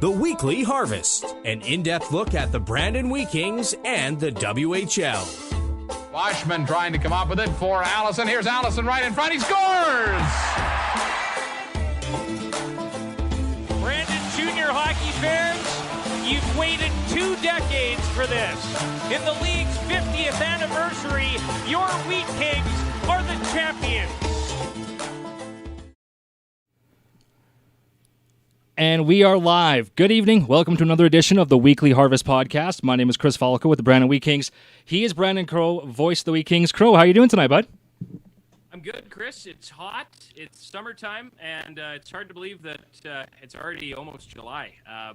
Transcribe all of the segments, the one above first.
The Weekly Harvest, an in-depth look at the Brandon Wheat Kings and the WHL. Washman trying to come up with it for Allison. Here's Allison right in front. He scores! Brandon Junior hockey fans, you've waited 2 decades for this. In the league's 50th anniversary, your Wheat Kings are the champions. And we are live. Good evening. Welcome to another edition of the Weekly Harvest Podcast. My name is Chris Falko with the Brandon Wheat Kings. He is Brandon Crowe, voice of the Wheat Kings. Crowe, how are you doing tonight, bud? I'm good, Chris. It's hot. It's summertime, and it's hard to believe that it's already almost July.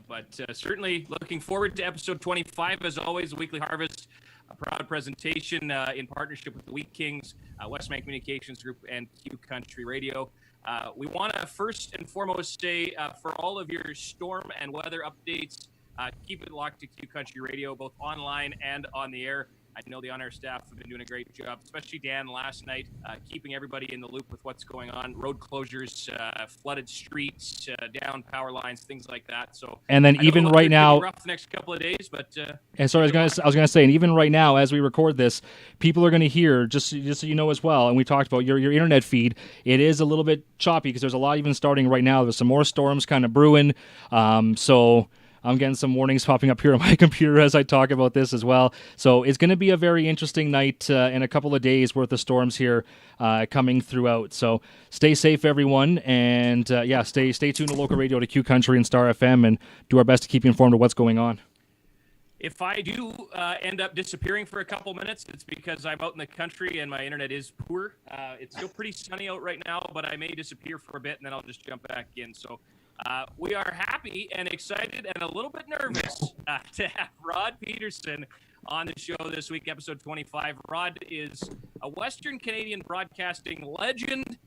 But certainly looking forward to episode 25, as always, the Weekly Harvest, a proud presentation in partnership with the Wheat Kings, Westman Communications Group, and Q Country Radio. We want to first and foremost say for all of your storm and weather updates, keep it locked to Q Country Radio, both online and on the air. I know the on-air staff have been doing a great job, especially Dan last night, keeping everybody in the loop with what's going on, road closures, flooded streets, down power lines, things like that. So, and then even right now, rough the next couple of days, but and sorry, I was gonna say, and even right now, as we record this, people are gonna hear just so you know as well. And we talked about your internet feed. It is a little bit choppy because there's a lot even starting right now. There's some more storms kind of brewing. So I'm getting some warnings popping up here on my computer as I talk about this as well. So it's going to be a very interesting night in a couple of days worth of storms here coming throughout. So stay safe, everyone. And stay tuned to local radio to Q Country and Star FM and do our best to keep you informed of what's going on. If I do end up disappearing for a couple minutes, it's because I'm out in the country and my internet is poor. It's still pretty sunny out right now, but I may disappear for a bit and then I'll just jump back in. So we are happy and excited and a little bit nervous to have Rod Pederson on the show this week, episode 25. Rod is a Western Canadian broadcasting legend,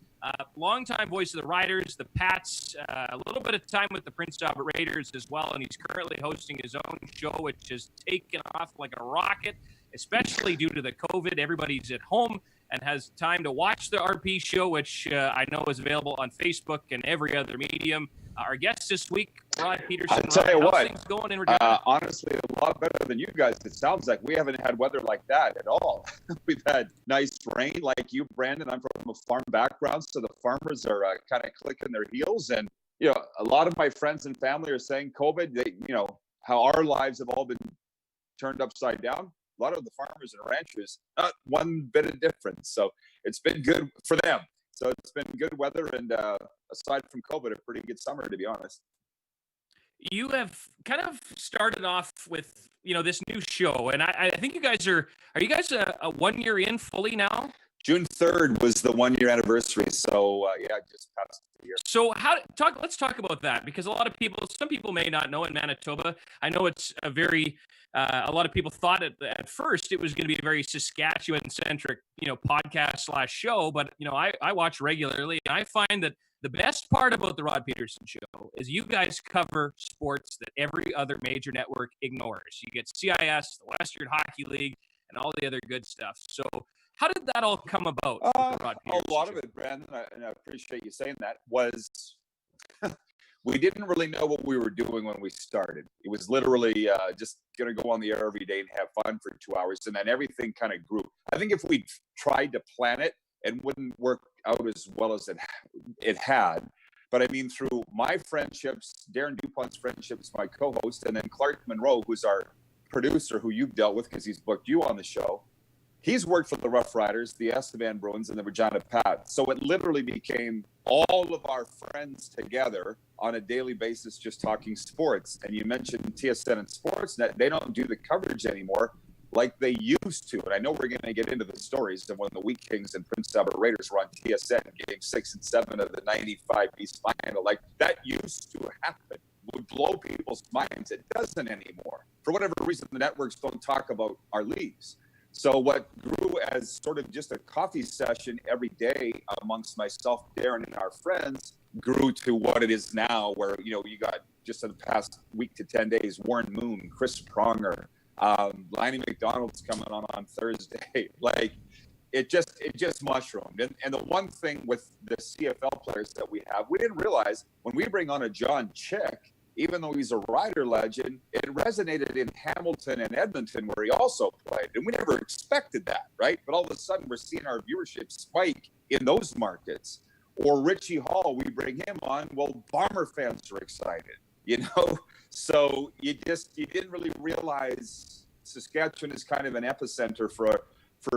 longtime voice of the Riders, the Pats, a little bit of time with the Prince Albert Raiders as well, and he's currently hosting his own show, which has taken off like a rocket, especially due to the COVID. Everybody's at home and has time to watch the RP show, which I know is available on Facebook and every other medium. Our guest this week, Rod Pederson. I'll tell you what, things going in Regina? honestly, a lot better than you guys. It sounds like we haven't had weather like that at all. We've had nice rain like you, Brandon. I'm from a farm background, so the farmers are kind of clicking their heels. And, you know, a lot of my friends and family are saying COVID, how our lives have all been turned upside down. A lot of the farmers and ranchers, not one bit of difference. So it's been good for them. So it's been good weather and aside from COVID, a pretty good summer, to be honest. You have kind of started off with, this new show. And I think you guys are you guys a 1 year in fully now? June 3rd was the 1 year anniversary. So just past the year. So let's talk about that, because some people may not know in Manitoba. I know it's a lot of people thought at first it was going to be a very Saskatchewan-centric, podcast / show. But, I watch regularly, and I find that the best part about the Rod Pederson show is you guys cover sports that every other major network ignores. You get CIS, the Western Hockey League, and all the other good stuff. So how did that all come about? A lot of it, Brandon, and I appreciate you saying that, was we didn't really know what we were doing when we started. It was literally just going to go on the air every day and have fun for 2 hours, and then everything kind of grew. I think if we tried to plan it, it wouldn't work out as well as it had. But I mean, through my friendships, Darren DuPont's friendships, my co-host, and then Clark Monroe, who's our producer, who you've dealt with because he's booked you on the show. He's worked for the Roughriders, the Estevan Bruins, and the Regina Pats. So it literally became all of our friends together on a daily basis just talking sports. And you mentioned TSN and Sportsnet. They don't do the coverage anymore like they used to. And I know we're going to get into the stories of when the Wheat Kings and Prince Albert Raiders were on TSN, game 6 and 7 of the 95 East Final. Like, that used to happen. Would blow people's minds. It doesn't anymore. For whatever reason, the networks don't talk about our leagues. So what grew as sort of just a coffee session every day amongst myself, Darren, and our friends grew to what it is now, where, you got just in the past week to 10 days, Warren Moon, Chris Pronger, Lanny McDonald's coming on Thursday. Like, it just mushroomed. And the one thing with the CFL players that we have, we didn't realize when we bring on a John Chick, even though he's a Rider legend, it resonated in Hamilton and Edmonton where he also played. And we never expected that, right? But all of a sudden we're seeing our viewership spike in those markets. Or Richie Hall, we bring him on. Well, Bomber fans are excited, you know? So you didn't really realize Saskatchewan is kind of an epicenter for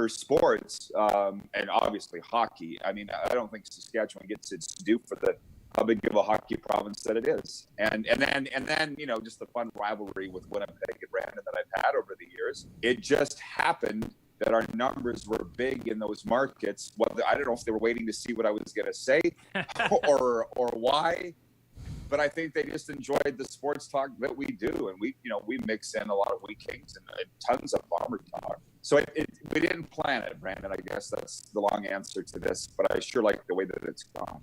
sports, and obviously hockey. I mean, I don't think Saskatchewan gets its due for how big of a hockey province that it is. And then, you know, just the fun rivalry with Winnipeg and Brandon that I've had over the years. It just happened that our numbers were big in those markets. Whether, I don't know if they were waiting to see what I was going to say or why, but I think they just enjoyed the sports talk that we do. And we mix in a lot of Wheat Kings and tons of Bomber talk. So we didn't plan it, Brandon. I guess that's the long answer to this, but I sure like the way that it's gone.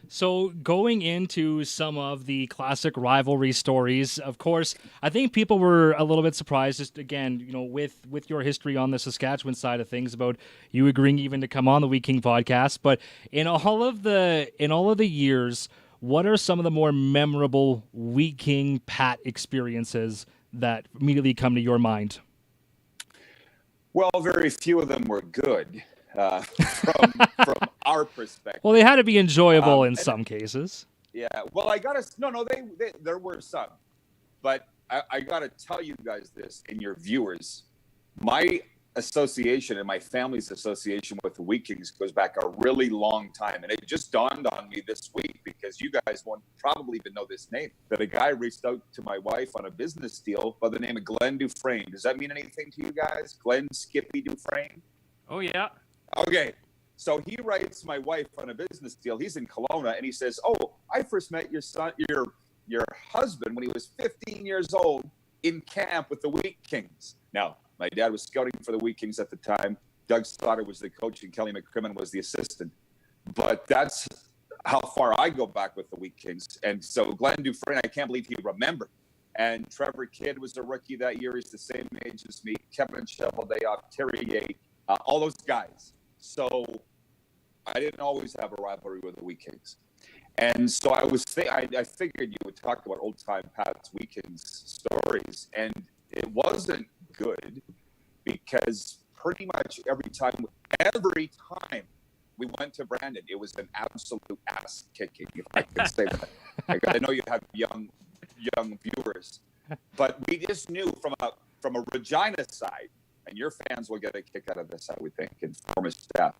So going into some of the classic rivalry stories, of course, I think people were a little bit surprised, just again, you know, with your history on the Saskatchewan side of things, about you agreeing even to come on the Wheat King podcast. But in all of the years, what are some of the more memorable Wheat King Pat experiences that immediately come to your mind? Well, very few of them were good. From our perspective. Well, they had to be enjoyable in some cases. Yeah. Well, there were some, but I got to tell you guys this, and your viewers, my association and my family's association with the Wheat Kings goes back a really long time. And it just dawned on me this week, because you guys won't probably even know this name, that a guy reached out to my wife on a business deal by the name of Glenn Dufresne. Does that mean anything to you guys? Glenn Skippy Dufresne? Oh, yeah. Okay. So he writes my wife on a business deal. He's in Kelowna, and he says, "Oh, I first met your husband when he was 15 years old in camp with the Wheat Kings." Now, my dad was scouting for the Wheat Kings at the time. Doug Stoddard was the coach, and Kelly McCrimmon was the assistant. But that's how far I go back with the Wheat Kings. And so Glenn Dufresne, I can't believe he remembered. And Trevor Kidd was a rookie that year. He's the same age as me. Kevin Cheveldayoff, Terry Yates, all those guys. So I didn't always have a rivalry with the Wheat Kings. And so I figured you would talk about old-time Pat's Wheat Kings stories. And it wasn't good, because pretty much every time we went to Brandon, it was an absolute ass-kicking, if I can say that. I know you have young viewers. But we just knew from a Regina side, and your fans will get a kick out of this, I would think, and former staff.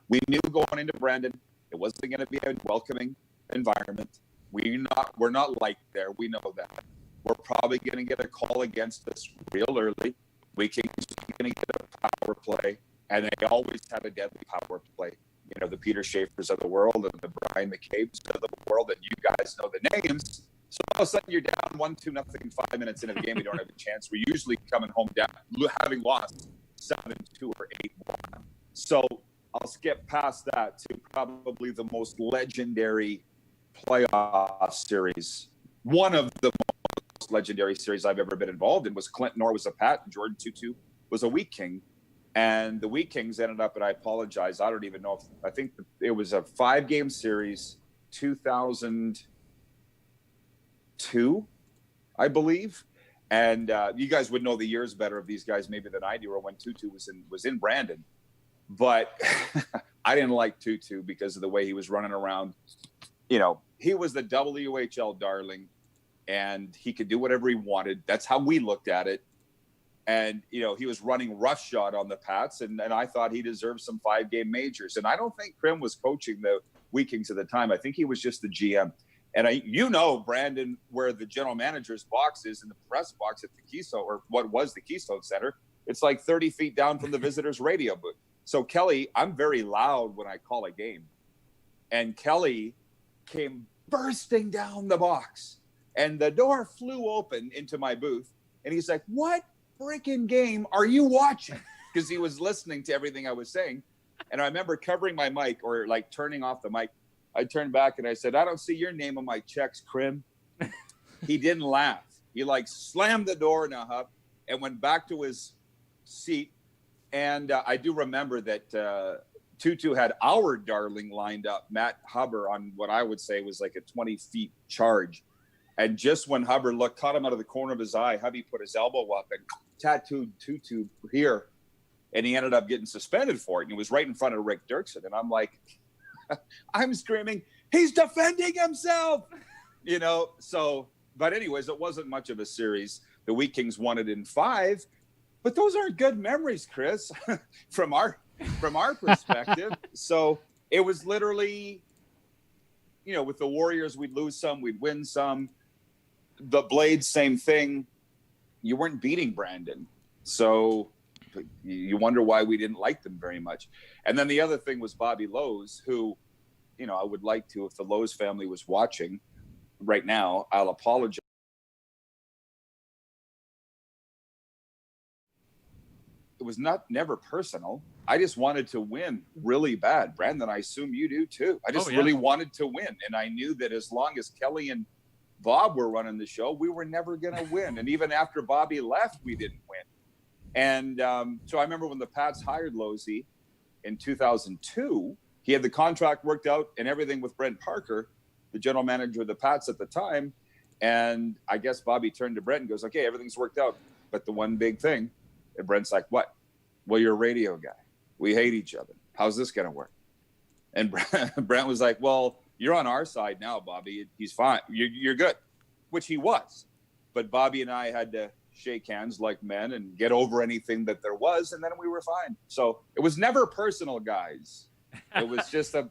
We knew going into Brandon, it wasn't going to be a welcoming environment. We're not liked there. We know that. We're probably going to get a call against us real early. We Kings are going to get a power play, and they always have a deadly power play. You know, the Peter Schaefers of the world and the Brian McCabe's of the world, and you guys know the names. So all of a sudden you're down 1-2, 5 minutes into the game. We don't have a chance. We're usually coming home down, having lost 7-2 or 8-1. So I'll skip past that to probably the most legendary playoff series. One of the most legendary series I've ever been involved in was Clinton Orr was a Pat and Jordan Tutu was a Wheat King. And the Wheat Kings ended up, and I apologize, I don't even know I think it was a 5-game series, 2002, I believe. And you guys would know the years better of these guys maybe than I do, or when Tutu was in Brandon. But I didn't like Tutu because of the way he was running around. You know, he was the WHL darling, and he could do whatever he wanted. That's how we looked at it. And, you know, he was running roughshod on the Pats, and I thought he deserved some 5-game majors. And I don't think Krim was coaching the Wheat Kings at the time. I think he was just the GM. And Brandon, where the general manager's box is in the press box at the Keystone, or what was the Keystone Center, it's like 30 feet down from the visitor's radio booth. So Kelly, I'm very loud when I call a game. And Kelly came bursting down the box, and the door flew open into my booth. And he's like, "What freaking game are you watching?" Because he was listening to everything I was saying. And I remember covering my mic, or like turning off the mic. I turned back and I said, "I don't see your name on my checks, Krim." He didn't laugh. He like slammed the door in a huff and went back to his seat. And I do remember that Tutu had our darling lined up, Matt Huber, on what I would say was like a 20 feet charge. And just when Hubbard caught him out of the corner of his eye, Hubby put his elbow up and tattooed Tutu here. And he ended up getting suspended for it. And he was right in front of Rick Dirksen. And I'm like, I'm screaming, he's defending himself, So, but anyways, it wasn't much of a series. The Wheat Kings won it in 5. But those aren't good memories, Chris, from our perspective. So it was literally, with the Warriors, we'd lose some, we'd win some. The Blades, same thing. You weren't beating Brandon. So you wonder why we didn't like them very much. And then the other thing was Bobby Lowe's, who, I would like to, if the Lowe's family was watching right now, I'll apologize. It was never personal. I just wanted to win really bad. Brandon, I assume you do too. I just really wanted to win. And I knew that as long as Kelly and Bob were running the show, we were never going to win. And even after Bobby left, we didn't win. And so I remember when the Pats hired Losey in 2002, he had the contract worked out and everything with Brent Parker, the general manager of the Pats at the time. And I guess Bobby turned to Brent and goes, okay, everything's worked out. But the one big thing, and Brent's like, what? Well, you're a radio guy. We hate each other. How's this going to work? And Brent was like, well, you're on our side now, Bobby. He's fine. You're good, which he was. But Bobby and I had to shake hands like men and get over anything that there was, and then we were fine. So it was never personal, guys. It was just a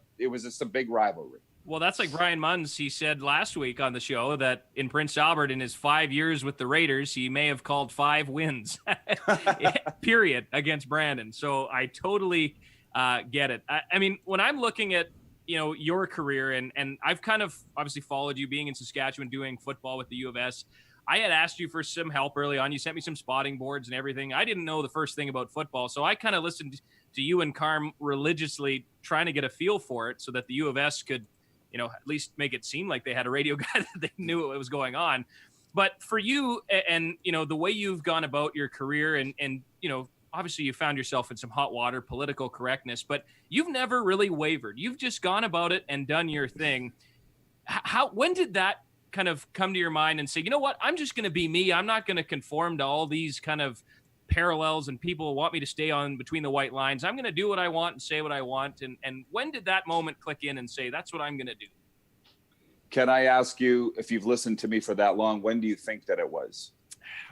big rivalry. Well, that's like Brian Munns. He said last week on the show that in Prince Albert, in his 5 years with the Raiders, he may have called 5 wins, period, against Brandon. So I totally get it. I mean, when I'm looking at, your career, and I've kind of obviously followed you being in Saskatchewan, doing football with the U of S. I had asked you for some help early on. You sent me some spotting boards and everything. I didn't know the first thing about football. So I kind of listened to you and Carm religiously, trying to get a feel for it so that the U of S could, at least make it seem like they had a radio guy that they knew what was going on. But for you and, the way you've gone about your career and obviously you found yourself in some hot water, political correctness, but you've never really wavered. You've just gone about it and done your thing. When did that kind of come to your mind and say, you know what, I'm just going to be me. I'm not going to conform to all these kind of parallels and people want me to stay on between the white lines. I'm going to do what I want and say what I want. And when did that moment click in and say, that's what I'm going to do? Can I ask you, if you've listened to me for that long, when do you think that it was?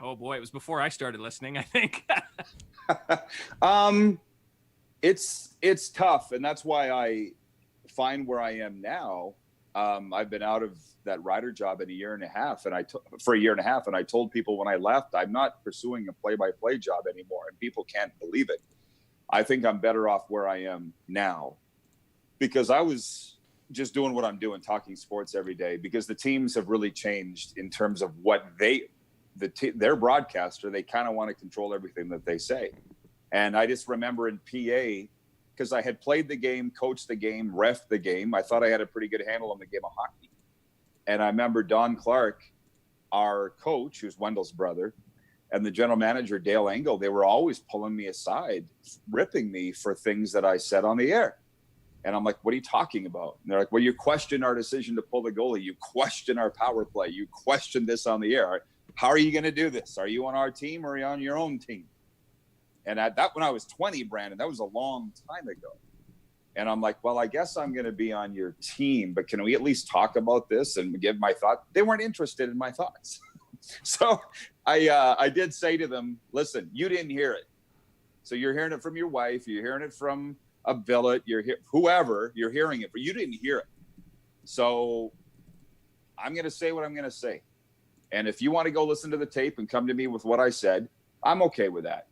Oh boy, it was before I started listening, I think. It's tough. And that's why I find where I am now. I've been out of that rider job in a year and a half, and I told people when I left, I'm not pursuing a play-by-play job anymore, and people can't believe it. I think I'm better off where I am now, because I was just doing what I'm doing, talking sports every day, because the teams have really changed in terms of what their broadcaster, they kind of want to control everything that they say. And I just remember in PA, because I had played the game, coached the game, ref the game, I thought I had a pretty good handle on the game of hockey. And I remember Don Clark, our coach, who's Wendell's brother, and the general manager, Dale Engel, they were always pulling me aside, ripping me for things that I said on the air. And I'm like, what are you talking about? And they're like, well, you question our decision to pull the goalie. You question our power play. You question this on the air. How are you going to do this? Are you on our team or are you on your own team? And when I was 20, Brandon, that was a long time ago. And I'm like, well, I guess I'm going to be on your team, but can we at least talk about this and give my thought? They weren't interested in my thoughts. So I did say to them, listen, you didn't hear it. So you're hearing it from your wife. You're hearing it from a billet. Whoever you're hearing it, but you didn't hear it. So I'm going to say what I'm going to say. And if you want to go listen to the tape and come to me with what I said, I'm okay with that.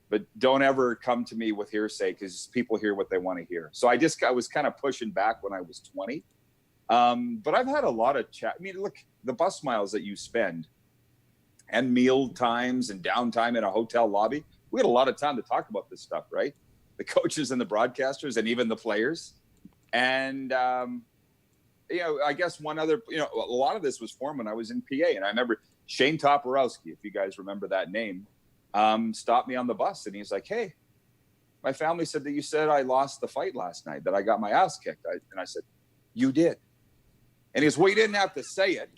But don't ever come to me with hearsay, because people hear what they want to hear. So I was kind of pushing back when I was 20. But I've had a lot of chat. I mean, look, the bus miles that you spend and meal times and downtime in a hotel lobby, we had a lot of time to talk about this stuff, right? The coaches and the broadcasters and even the players. And, I guess one other, a lot of this was formed when I was in PA. And I remember Shane Toporowski, if you guys remember that name, stopped me on the bus, and he's like, hey, my family said that you said I lost the fight last night, that I got my ass kicked. And I said, you did. And he goes, well, you didn't have to say it.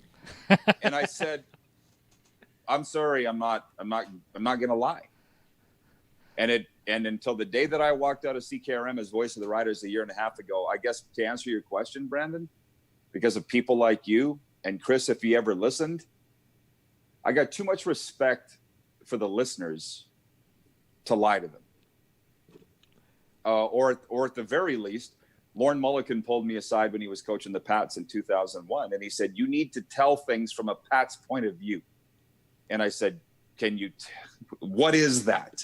And I said, I'm sorry, I'm not going to lie. And until the day that I walked out of CKRM as voice of the Riders a year and a half ago, I guess to answer your question, Brandon, because of people like you and Chris, if you ever listened, I got too much respect for the listeners to lie to them. Or at the very least, Lorne Mulligan pulled me aside when he was coaching the Pats in 2001. And he said, you need to tell things from a Pats point of view. And I said, what is that?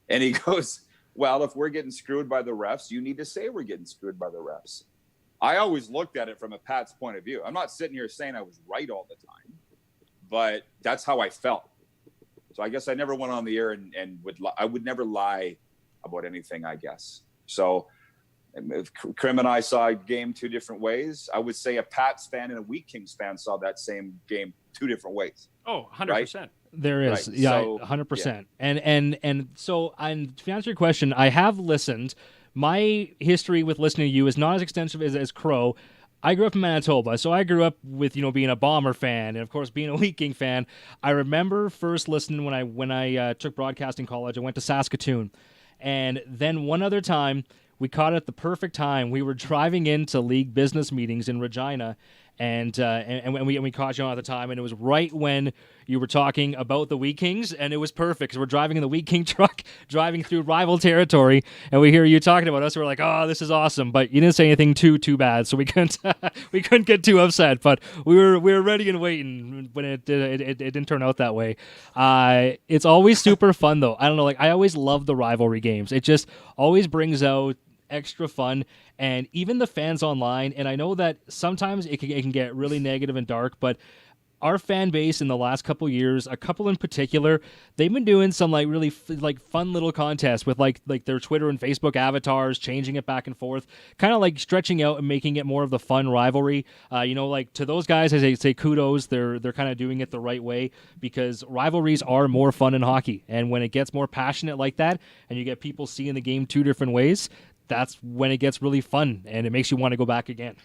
And he goes, well, if we're getting screwed by the refs, you need to say we're getting screwed by the refs. I always looked at it from a Pats point of view. I'm not sitting here saying I was right all the time, but that's how I felt. So I guess I never went on the air and I would never lie about anything, I guess. So if Krim and I saw a game two different ways, I would say a Pats fan and a Wheat Kings fan saw that same game two different ways. Oh, 100%. Right? There is, right. yeah, So, 100%. Yeah. And so, to answer your question, I have listened. My history with listening to you is not as extensive as Crowe. I grew up in Manitoba, so I grew up with being a Bomber fan and of course being a Wheat King fan. I remember first listening when I took broadcasting college. I went to Saskatoon, and then one other time we caught it at the perfect time. We were driving into league business meetings in Regina. And we caught you on at the time, and it was right when you were talking about the Wheat Kings, and it was perfect because we're driving in the Wheat King truck, driving through rival territory, and we hear you talking about us. We're like, "Oh, this is awesome!" But you didn't say anything too bad, so we couldn't get too upset. But we were ready and waiting when it didn't turn out that way. It's always super fun though. I don't know, like I always love the rivalry games. It just always brings out extra fun, and even the fans online, and I know that sometimes it can get really negative and dark, but our fan base in the last couple years, a couple in particular, they've been doing some like really fun little contests with like their Twitter and Facebook avatars, changing it back and forth, kind of like stretching out and making it more of the fun rivalry. Like to those guys, I say kudos. They're kind of doing it the right way, because rivalries are more fun in hockey, and when it gets more passionate like that, and you get people seeing the game two different ways, that's when it gets really fun, and it makes you want to go back again.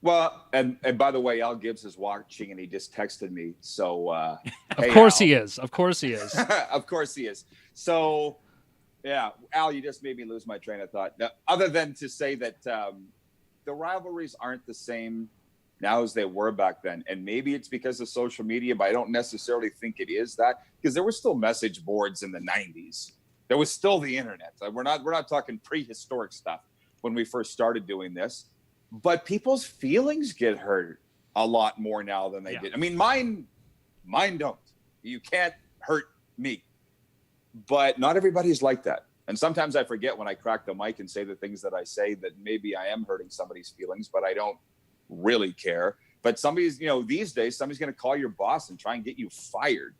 Well, and by the way, Al Gibbs is watching, and he just texted me. So, of course he is. Of course he is. Of course he is. So, yeah, Al, you just made me lose my train of thought. Now, other than to say that the rivalries aren't the same now as they were back then, and maybe it's because of social media, but I don't necessarily think it is that, because there were still message boards in the 90s. There was still the internet. We're not talking prehistoric stuff when we first started doing this, but people's feelings get hurt a lot more now than they did. I mean, mine don't. You can't hurt me, but not everybody's like that. And sometimes I forget when I crack the mic and say the things that I say that maybe I am hurting somebody's feelings, but I don't really care. But somebody's, these days, somebody's going to call your boss and try and get you fired.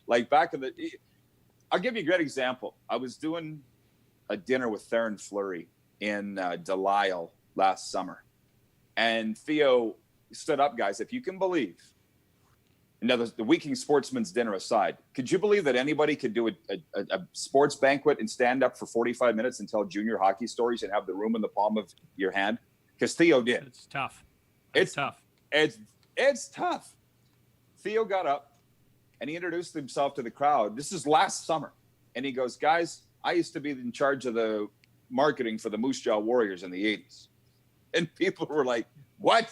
Like back in the. I'll give you a great example. I was doing a dinner with Theron Fleury in Delisle last summer. And Theo stood up, guys, if you can believe. Now, the Wheat King Sportsman's Dinner aside, could you believe that anybody could do a sports banquet and stand up for 45 minutes and tell junior hockey stories and have the room in the palm of your hand? Because Theo did. It's tough. It's tough. It's tough. Theo got up, and he introduced himself to the crowd. This is last summer. And he goes, guys, I used to be in charge of the marketing for the Moose Jaw Warriors in the 80s. And people were like, what?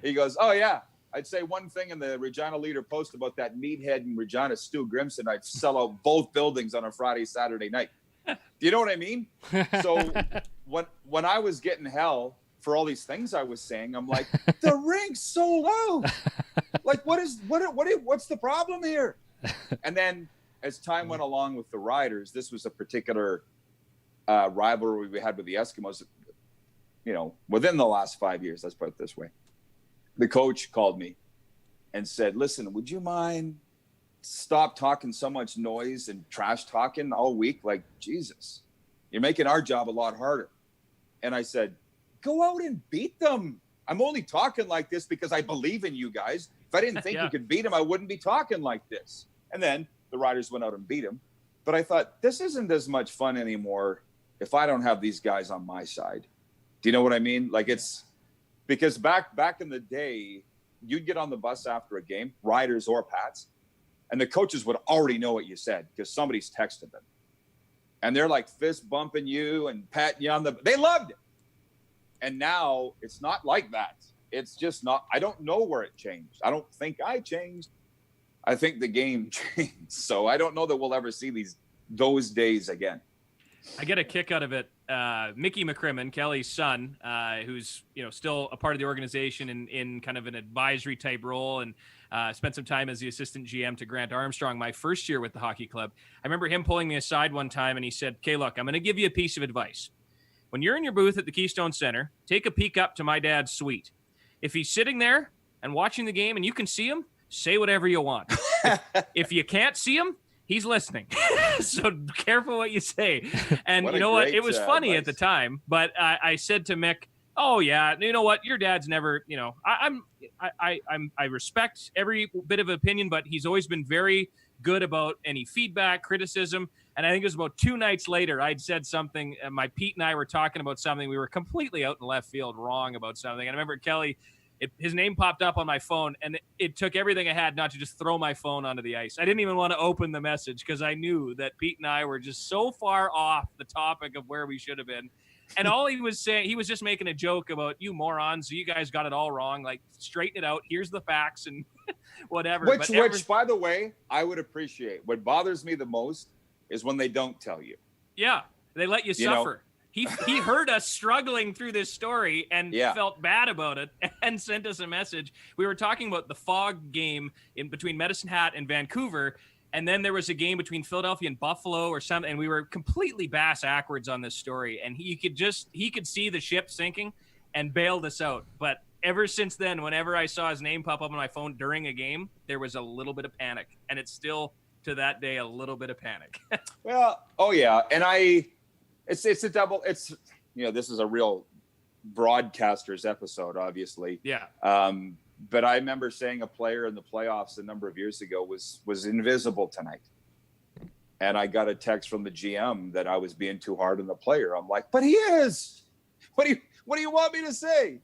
He goes, oh, yeah. I'd say one thing in the Regina Leader Post about that meathead in Regina, Stu Grimson, I'd sell out both buildings on a Friday, Saturday night. Do you know what I mean? So when I was getting hell for all these things I was saying, I'm like, the rink's so low. Like, what's the problem here? And then as time went along with the Riders, this was a particular rivalry we had with the Eskimos, within the last 5 years, let's put it this way. The coach called me and said, listen, would you mind stop talking so much noise and trash talking all week? Like, Jesus, you're making our job a lot harder. And I said, go out and beat them. I'm only talking like this because I believe in you guys. If I didn't think you could beat them, I wouldn't be talking like this. And then the Riders went out and beat them. But I thought, this isn't as much fun anymore if I don't have these guys on my side. Do you know what I mean? Like, it's because back in the day, you'd get on the bus after a game, Riders or Pats, and the coaches would already know what you said because somebody's texted them. And they're like fist bumping you and patting you on they loved it. And now it's not like that. It's just not, I don't know where it changed. I don't think I changed. I think the game changed. So I don't know that we'll ever see those days again. I get a kick out of it. Mickey McCrimmon, Kelly's son, who's still a part of the organization in kind of an advisory type role, and spent some time as the assistant GM to Grant Armstrong my first year with the hockey club. I remember him pulling me aside one time, and he said, "Okay, look, I'm going to give you a piece of advice. When you're in your booth at the Keystone Center, take a peek up to my dad's suite. If he's sitting there and watching the game and you can see him, say whatever you want. If you can't see him, he's listening." So careful what you say. And you know what? It was funny at the time, but I said to Mick, "Oh yeah, you know what? Your dad's never, I respect every bit of opinion, but he's always been very good about any feedback, criticism." And I think it was about 2 nights later, I'd said something, and Pete and I were talking about something. We were completely out in left field wrong about something. And I remember Kelly, his name popped up on my phone, and it took everything I had not to just throw my phone onto the ice. I didn't even want to open the message because I knew that Pete and I were just so far off the topic of where we should have been. And all he was saying, he was just making a joke about, "You morons, you guys got it all wrong. Like, straighten it out. Here's the facts," and whatever. Which, by the way, I would appreciate. What bothers me the most is when they don't tell you. Yeah, they let you suffer. He heard us struggling through this story and felt bad about it and sent us a message. We were talking about the Fog game in between Medicine Hat and Vancouver, and then there was a game between Philadelphia and Buffalo or something, and we were completely bass-ackwards on this story, and he could see the ship sinking and bailed us out. But ever since then, whenever I saw his name pop up on my phone during a game, there was a little bit of panic, and it's still, to that day, a little bit of panic. Well, oh yeah, and it's a double. It's this is a real broadcaster's episode, obviously. Yeah. But I remember saying a player in the playoffs a number of years ago was invisible tonight, and I got a text from the GM that I was being too hard on the player. I'm like, "But he is. What do you want me to say?"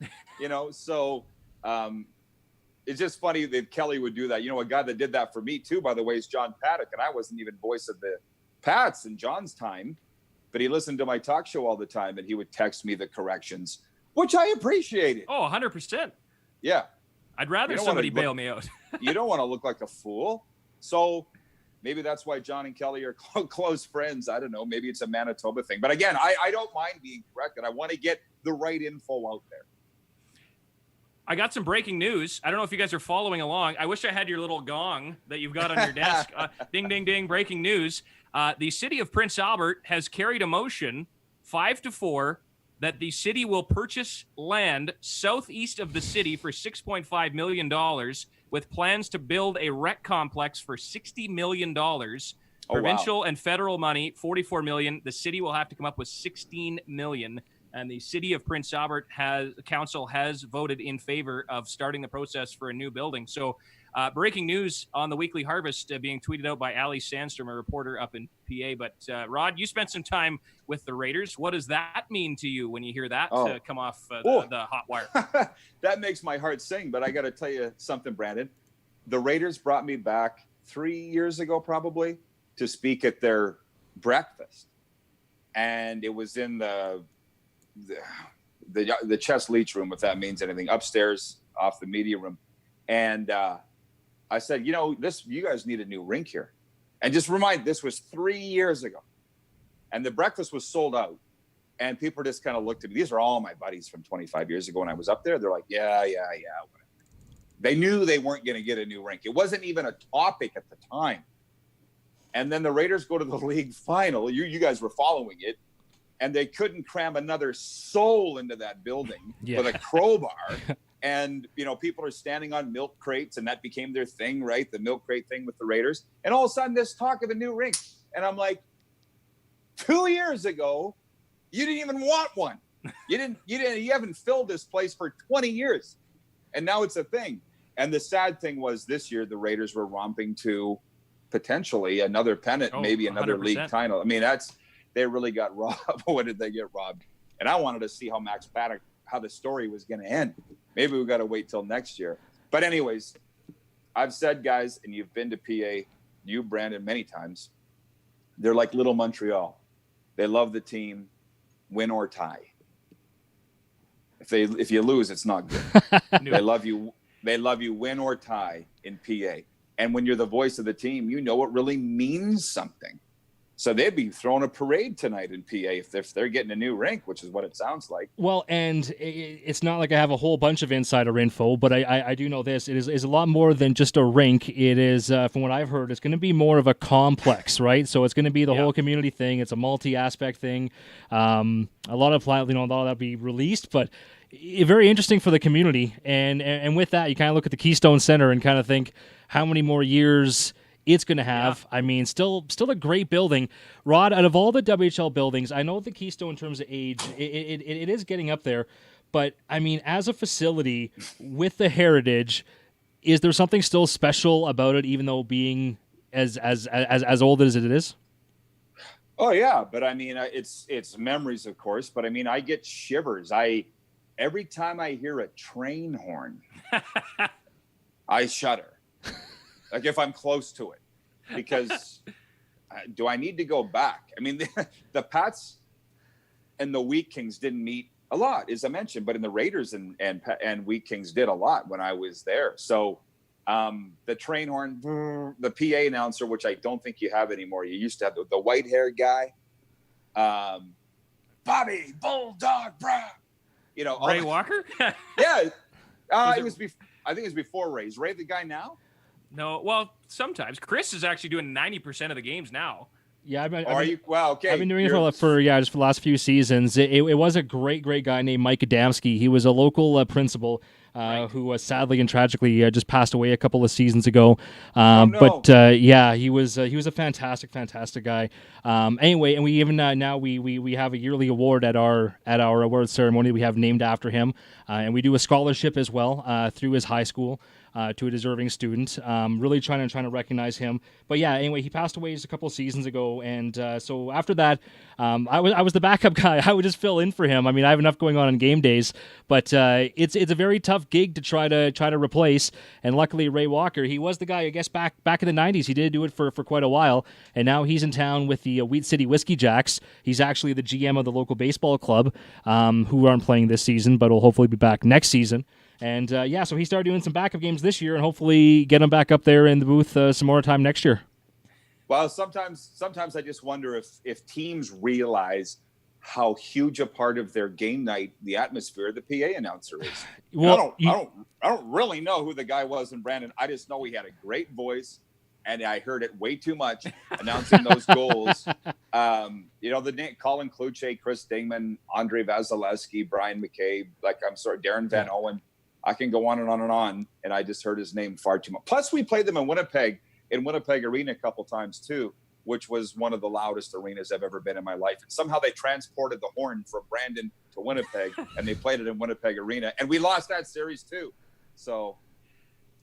So it's just funny that Kelly would do that. A guy that did that for me too, by the way, is John Paddock, and I wasn't even voice of the Pats in John's time. But he listened to my talk show all the time, and he would text me the corrections, which I appreciated. Oh, 100%. Yeah. I'd rather somebody bail me out. You don't want to look like a fool. So maybe that's why John and Kelly are close friends. I don't know. Maybe it's a Manitoba thing. But again, I don't mind being corrected. I want to get the right info out there. I got some breaking news. I don't know if you guys are following along. I wish I had your little gong that you've got on your desk. Ding, ding, ding, breaking news. The city of Prince Albert has carried a motion 5-4 that the city will purchase land southeast of the city for $6.5 million with plans to build a rec complex for $60 million. Provincial and federal money, $44 million. The city will have to come up with $16 million. And the city of Prince Albert council has voted in favor of starting the process for a new building. So breaking news on the Weekly Harvest being tweeted out by Ali Sandstrom, a reporter up in PA. But Rod, you spent some time with the Raiders. What does that mean to you when you hear that come off the hot wire? That makes my heart sing. But I got to tell you something, Brandon. The Raiders brought me back 3 years ago, probably, to speak at their breakfast. And it was in the Chess Leach room, if that means anything, upstairs off the media room. And I said, you guys need a new rink here. And just remind, this was 3 years ago. And the breakfast was sold out. And people just kind of looked at me. These are all my buddies from 25 years ago when I was up there. They're like, yeah. Whatever. They knew they weren't going to get a new rink. It wasn't even a topic at the time. And then the Raiders go to the league final. You guys were following it. And they couldn't cram another soul into that building with a crowbar. And, people are standing on milk crates, and that became their thing, right? The milk crate thing with the Raiders. And all of a sudden, this talk of a new rink. And I'm like, 2 years ago, you didn't even want one. You haven't filled this place for 20 years. And now it's a thing. And the sad thing was this year, the Raiders were romping to potentially another pennant, maybe another 100%. League title. I mean, they really got robbed. What did they get robbed? And I wanted to see how the story was going to end. Maybe we got to wait till next year. But anyways, I've said, guys, and you've been to PA, you, Brandon, many times. They're like little Montreal. They love the team, win or tie. If you lose, it's not good. They love you. They love you, win or tie in PA. And when you're the voice of the team, you know it really means something. So they'd be throwing a parade tonight in PA if they're getting a new rink, which is what it sounds like. Well, and it's not like I have a whole bunch of insider info, but I do know this. It is a lot more than just a rink. It is, from what I've heard, it's going to be more of a complex, right? So it's going to be the whole community thing. It's a multi-aspect thing. A lot of that'll be released, but very interesting for the community. And with that, you kind of look at the Keystone Center and kind of think how many more years it's going to have. I mean, still a great building. Rod, out of all the WHL buildings, I know the Keystone in terms of age, it is getting up there. But, I mean, as a facility with the heritage, is there something still special about it, even though being as old as it is? Oh, yeah. But, I mean, it's memories, of course. But, I mean, I get shivers. Every time I hear a train horn, I shudder. Like if I'm close to it, because do I need to go back? I mean, the Pats and the Wheat Kings didn't meet a lot, as I mentioned, but in the Raiders and Wheat Kings did a lot when I was there. So the train horn, the PA announcer, which I don't think you have anymore. You used to have the white haired guy, Bobby Bulldog Brown. You know, Ray Walker. Yeah, I think it was before Ray. Is Ray the guy now? No, well, sometimes Chris is actually doing 90% of the games now. Yeah, I've been doing it for just for the last few seasons. It was a great guy named Mike Adamski. He was a local principal who sadly and tragically just passed away a couple of seasons ago. But he was a fantastic guy. Anyway, and we even now we have a yearly award at our award ceremony we have named after him, and we do a scholarship as well through his high school. To a deserving student, really trying to recognize him. But yeah, anyway, he passed away just a couple of seasons ago, and so after that, I was the backup guy. I would just fill in for him. I mean, I have enough going on game days, but it's a very tough gig to try to replace. And luckily, Ray Walker, he was the guy. I guess back in the '90s, he did do it for quite a while, and now he's in town with the Wheat City Whiskey Jacks. He's actually the GM of the local baseball club, who aren't playing this season, but will hopefully be back next season. And so he started doing some backup games this year, and hopefully get him back up there in the booth some more time next year. Well, sometimes I just wonder if teams realize how huge a part of their game night, the atmosphere, the PA announcer is. Well, I don't really know who the guy was in Brandon. I just know he had a great voice, and I heard it way too much announcing those goals. The name Colin Kluche, Chris Dingman, Andre Vasilevsky, Brian McCabe, Darren Van Owen. I can go on and on and on, and I just heard his name far too much. Plus, we played them in Winnipeg Arena a couple times too, which was one of the loudest arenas I've ever been in my life. And somehow they transported the horn from Brandon to Winnipeg, and they played it in Winnipeg Arena, and we lost that series too. So,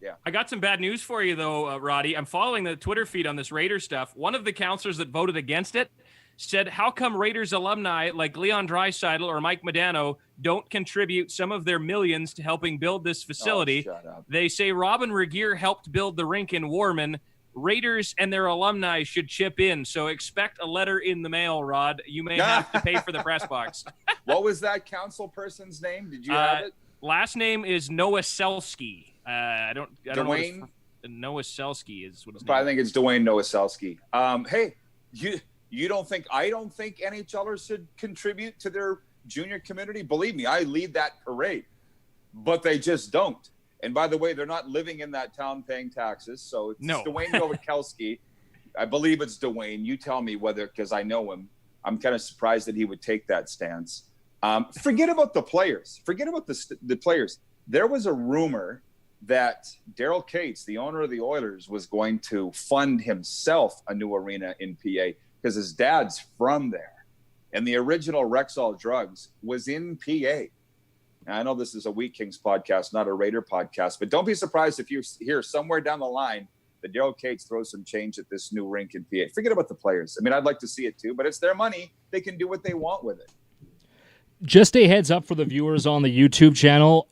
yeah. I got some bad news for you though, Roddy. I'm following the Twitter feed on this Raiders stuff. One of the counselors that voted against it said, how come Raiders alumni like Leon Draisaitl or Mike Modano don't contribute some of their millions to helping build this facility? They say Robin Regier helped build the rink in Warman. Raiders and their alumni should chip in. So expect a letter in the mail, Rod. You may have to pay for the press box. What was that council person's name? Did you have it? Last name is Nowoselsky. I don't Dwayne? know. Nowoselsky is what his name is. I think it's Dwayne Nowoselsky. Hey, I don't think NHLers should contribute to their junior community. Believe me, I lead that parade, but they just don't. And by the way, they're not living in that town paying taxes. So it's Dwayne Nowoselsky. I believe it's Dwayne. You tell me whether, because I know him. I'm kind of surprised that he would take that stance. Forget about the players. Forget about the players. There was a rumor that Daryl Cates, the owner of the Oilers, was going to fund himself a new arena in PA because his dad's from there. And the original Rexall Drugs was in PA. Now, I know this is a Wheat Kings podcast, not a Raider podcast, but don't be surprised if you hear somewhere down the line that Daryl Cates throws some change at this new rink in PA. Forget about the players. I mean, I'd like to see it too, but it's their money. They can do what they want with it. Just a heads up for the viewers on the YouTube channel.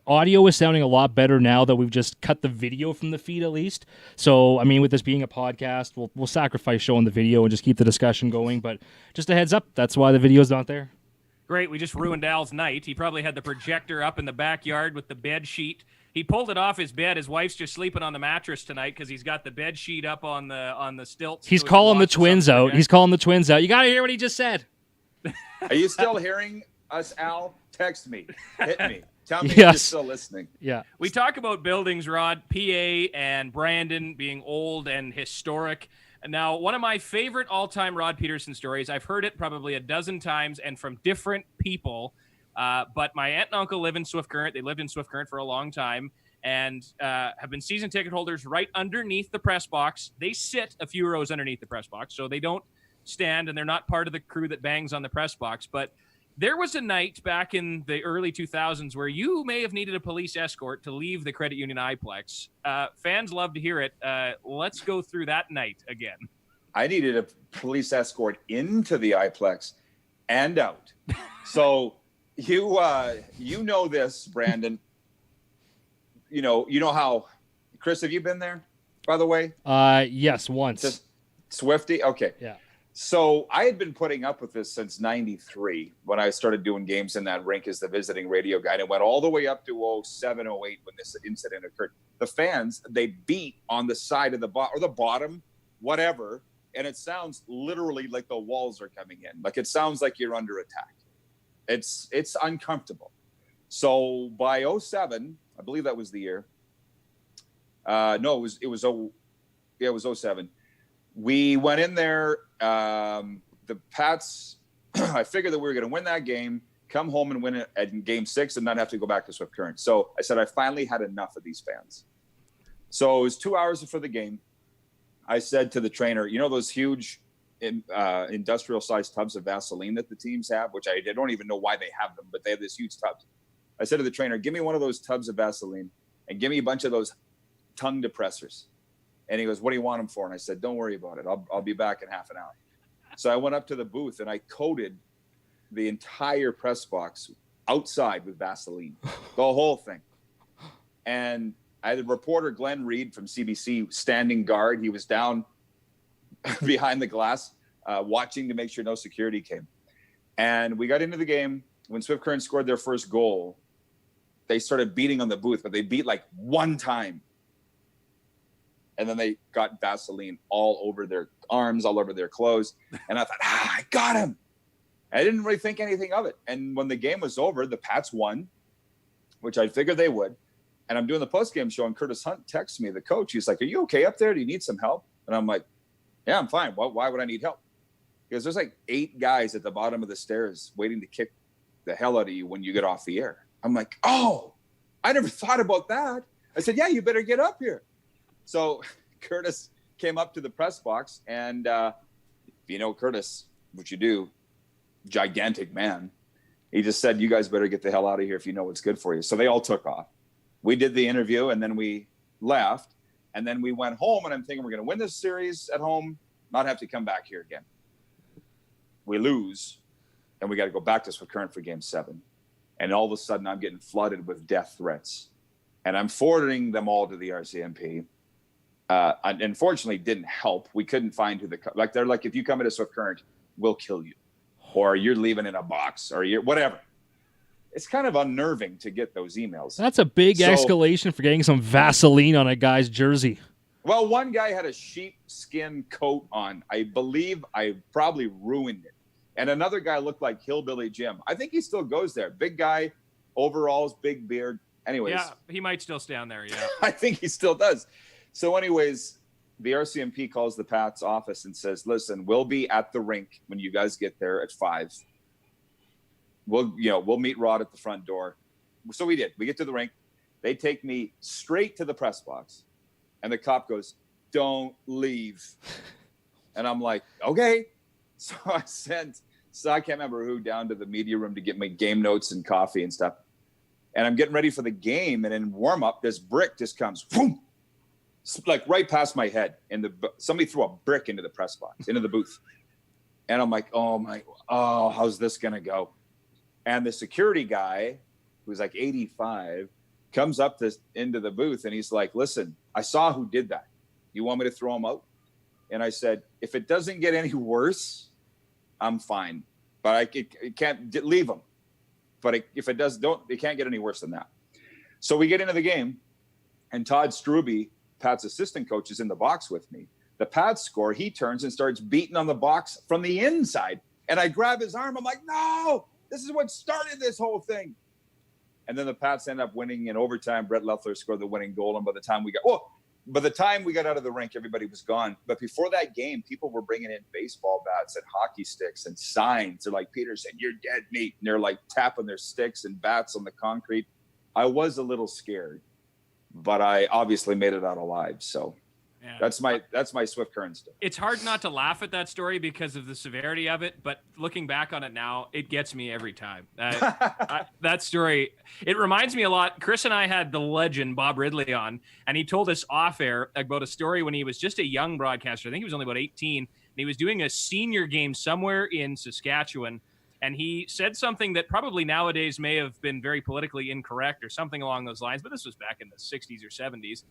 audio is sounding a lot better now that we've just cut the video from the feed at least. So, I mean, with this being a podcast, we'll sacrifice showing the video and just keep the discussion going. But just a heads up, that's why the video's not there. Great, we just ruined Al's night. He probably had the projector up in the backyard with the bed sheet. He pulled it off his bed. His wife's just sleeping on the mattress tonight because he's got the bed sheet up on the stilts. He's calling the twins out. He's calling the twins out. You got to hear what he just said. Are you still hearing us, Al? Text me. Hit me. Tell me Yes. you're still listening. Yeah. We talk about buildings, Rod, PA and Brandon being old and historic. Now, one of my favorite all-time Rod Pederson stories, I've heard it probably a dozen times and from different people, but my aunt and uncle live in Swift Current. They lived in Swift Current for a long time and have been season ticket holders right underneath the press box. They sit a few rows underneath the press box, so they don't stand, and they're not part of the crew that bangs on the press box. But there was a night back in the early 2000s where you may have needed a police escort to leave the Credit Union iPlex. Fans love to hear it. Let's go through that night again. I needed a police escort into the iPlex and out. So you know this, Brandon. You know how, Chris, have you been there, by the way? Yes, once. Just Swifty? Okay. Yeah. So I had been putting up with this since 93 when I started doing games in that rink as the visiting radio guy. And it went all the way up to 07, 08 when this incident occurred. The fans, they beat on the side of the bottom, whatever. And it sounds literally like the walls are coming in. Like it sounds like you're under attack. It's uncomfortable. So by 07, I believe that was the year. No, it was 07. We went in there. The Pats, I figured that we were going to win that game, come home and win it at game 6 and not have to go back to Swift Current. So I said, I finally had enough of these fans. So it was 2 hours before the game. I said to the trainer, you know, those huge industrial sized tubs of Vaseline that the teams have, which I don't even know why they have them, but they have this huge tubs. I said to the trainer, give me one of those tubs of Vaseline and give me a bunch of those tongue depressors. And he goes, what do you want them for? And I said, don't worry about it. I'll be back in half an hour. So I went up to the booth and I coated the entire press box outside with Vaseline, the whole thing. And I had a reporter, Glenn Reed from CBC, standing guard. He was down behind the glass watching to make sure no security came. And we got into the game. When Swift Current scored their first goal, they started beating on the booth, but they beat like one time. And then they got Vaseline all over their arms, all over their clothes. And I thought, I got him. I didn't really think anything of it. And when the game was over, the Pats won, which I figured they would. And I'm doing the postgame show, and Curtis Hunt texts me, the coach. He's like, are you okay up there? Do you need some help? And I'm like, yeah, I'm fine. Why would I need help? Because there's like 8 guys at the bottom of the stairs waiting to kick the hell out of you when you get off the air. I'm like, oh, I never thought about that. I said, yeah, you better get up here. So Curtis came up to the press box, and if you know Curtis, which you do, gigantic man, he just said, you guys better get the hell out of here if you know what's good for you. So they all took off. We did the interview, and then we left, and then we went home, and I'm thinking we're going to win this series at home, not have to come back here again. We lose, and we got to go back to Swift Current for game 7. And all of a sudden, I'm getting flooded with death threats, and I'm forwarding them all to the RCMP. Unfortunately, didn't help. We couldn't find who they're like, if you come into Swift Current, we'll kill you, or you're leaving in a box, or you're whatever. It's kind of unnerving to get those emails. That's a big escalation for getting some Vaseline on a guy's jersey. Well, one guy had a sheepskin coat on. I believe I probably ruined it. And another guy looked like Hillbilly Jim. I think he still goes there. Big guy, overalls, big beard. Anyways. Yeah, he might still stand there, yeah. I think he still does. So anyways, the RCMP calls the Pats office and says, listen, we'll be at the rink when you guys get there at 5. We'll meet Rod at the front door. So we did. We get to the rink. They take me straight to the press box. And the cop goes, don't leave. And I'm like, okay. So I can't remember who, down to the media room to get my game notes and coffee and stuff. And I'm getting ready for the game. And in warm up, this brick just comes, boom, like right past my head. And somebody threw a brick into the press box, into the booth. And I'm like, how's this going to go? And the security guy, who's like 85, comes up into the booth and he's like, listen, I saw who did that. You want me to throw him out? And I said, if it doesn't get any worse, I'm fine. But it can't leave him. But if it does, it can't get any worse than that. So we get into the game, and Todd Struby, Pat's assistant coach, is in the box with me. The Pats score, he turns and starts beating on the box from the inside. And I grab his arm. I'm like, no, this is what started this whole thing. And then the Pats end up winning in overtime. Brett Leffler scored the winning goal. And by the time we got out of the rink, everybody was gone. But before that game, people were bringing in baseball bats and hockey sticks and signs. They're like, Pederson, you're dead meat. And they're like tapping their sticks and bats on the concrete. I was a little scared, but I obviously made it out alive. So yeah. That's my Swift Current story. It's hard not to laugh at that story because of the severity of it, but looking back on it now, it gets me every time. That story, it reminds me a lot. Chris and I had the legend Bob Ridley on, and he told us off air about a story when he was just a young broadcaster. I think he was only about 18, and he was doing a senior game somewhere in Saskatchewan. And he said something that probably nowadays may have been very politically incorrect or something along those lines, but this was back in the 60s or 70s.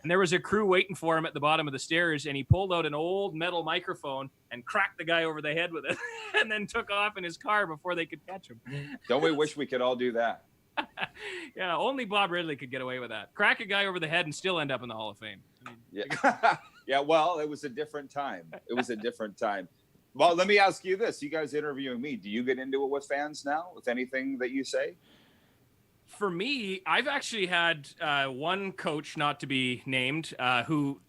And there was a crew waiting for him at the bottom of the stairs, and he pulled out an old metal microphone and cracked the guy over the head with it and then took off in his car before they could catch him. Don't we wish we could all do that? Yeah, only Bob Ridley could get away with that. Crack a guy over the head and still end up in the Hall of Fame. I mean, yeah. Yeah, well, it was a different time. Well, let me ask you this. You guys interviewing me, do you get into it with fans now, with anything that you say? For me, I've actually had one coach, not to be named, who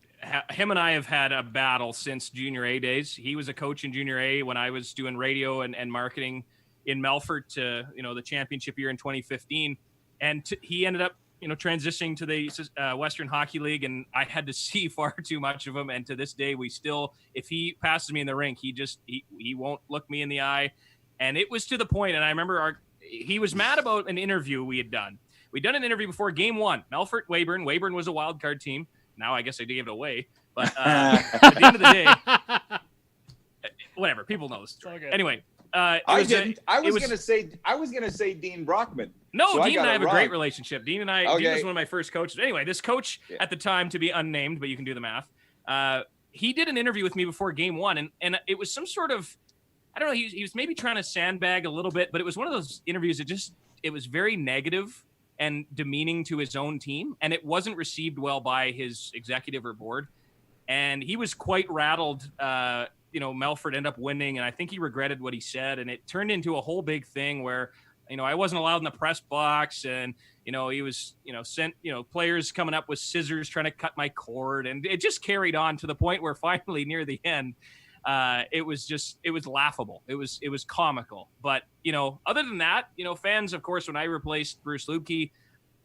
him and I have had a battle since Junior A days. He was a coach in Junior A when I was doing radio and marketing in Melfort to, the championship year in 2015. And he ended up, transitioning to the Western Hockey League, and I had to see far too much of him. And to this day, we still, if he passes me in the rink, he won't look me in the eye. And it was to the point, and I remember he was mad about an interview we had done. We'd done an interview before game one, Melfort Weyburn. Weyburn was a wild card team. Now I guess I gave it away, but at the end of the day, whatever. People know the story. Okay. Anyway, I was gonna say Dean Brockman. No, so Dean and I have a great relationship. Dean and I, okay. Dean was one of my first coaches. Anyway, this coach at the time, to be unnamed, but you can do the math. He did an interview with me before game one, and it was some sort of, I don't know, he was maybe trying to sandbag a little bit, but it was one of those interviews it was very negative and demeaning to his own team, and it wasn't received well by his executive or board. And he was quite rattled. Melfort ended up winning, and I think he regretted what he said, and it turned into a whole big thing where, I wasn't allowed in the press box, and, he was, sent, players coming up with scissors trying to cut my cord, and it just carried on to the point where finally near the end, it was laughable. It was comical. But, other than that, fans, of course, when I replaced Bruce Lubke,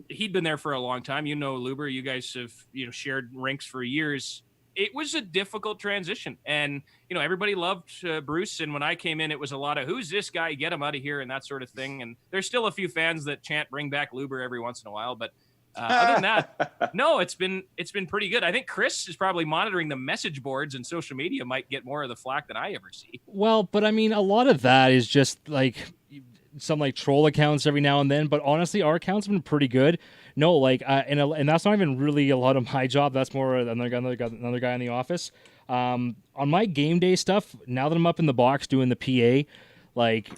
he'd been there for a long time. Luber, you guys have, shared rinks for years. It was a difficult transition, and everybody loved Bruce. And when I came in, it was a lot of "Who's this guy? Get him out of here!" and that sort of thing. And there's still a few fans that chant "Bring back Luber" every once in a while. But other than that, no, it's been pretty good. I think Chris is probably monitoring the message boards and social media. Might get more of the flack than I ever see. Well, but I mean, a lot of that is just like some troll accounts every now and then. But honestly, our account's been pretty good. No, and that's not even really a lot of my job. That's more another guy in the office. On my game day stuff, now that I'm up in the box doing the PA,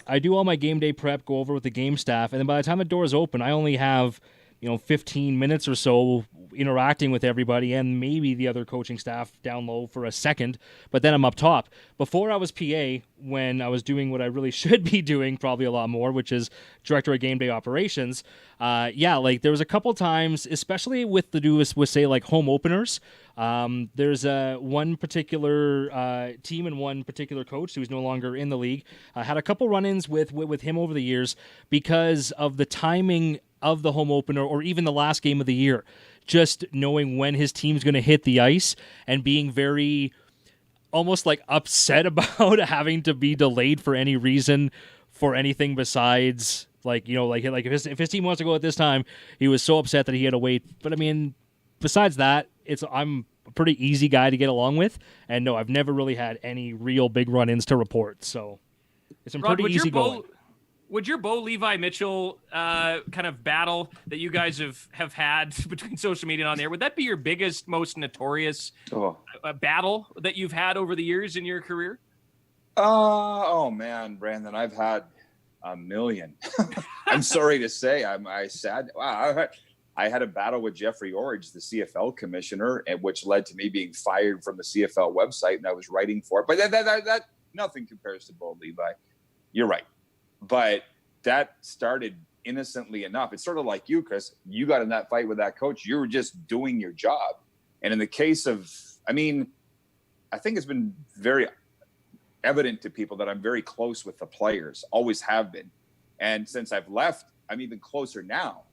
I do all my game day prep, go over with the game staff, and then by the time the doors open, I only have 15 minutes or so interacting with everybody and maybe the other coaching staff down low for a second, but then I'm up top. Before I was PA, when I was doing what I really should be doing probably a lot more, which is director of game day operations, there was a couple times, especially with home openers. There's one particular team and one particular coach who's no longer in the league. I had a couple run-ins with him over the years because of the timing of the home opener or even the last game of the year. Just knowing when his team's going to hit the ice and being very almost upset about having to be delayed for any reason for anything besides if his team wants to go at this time, he was so upset that he had to wait. But I mean, besides that, I'm a pretty easy guy to get along with, and no, I've never really had any real big run-ins to report. So it's been pretty easy going. Would your Bo Levi Mitchell kind of battle that you guys have had between social media and on there, would that be your biggest, most notorious battle that you've had over the years in your career? Oh man, Brandon, I've had a million. I'm sorry to say, I had a battle with Jeffrey Orridge, the CFL commissioner, and which led to me being fired from the CFL website, and I was writing for it. But that nothing compares to Bo Levi. You're right. But that started innocently enough. It's sort of like you, Chris. You got in that fight with that coach. You were just doing your job. And in the case of, I think it's been very evident to people that I'm very close with the players, always have been. And since I've left, I'm even closer now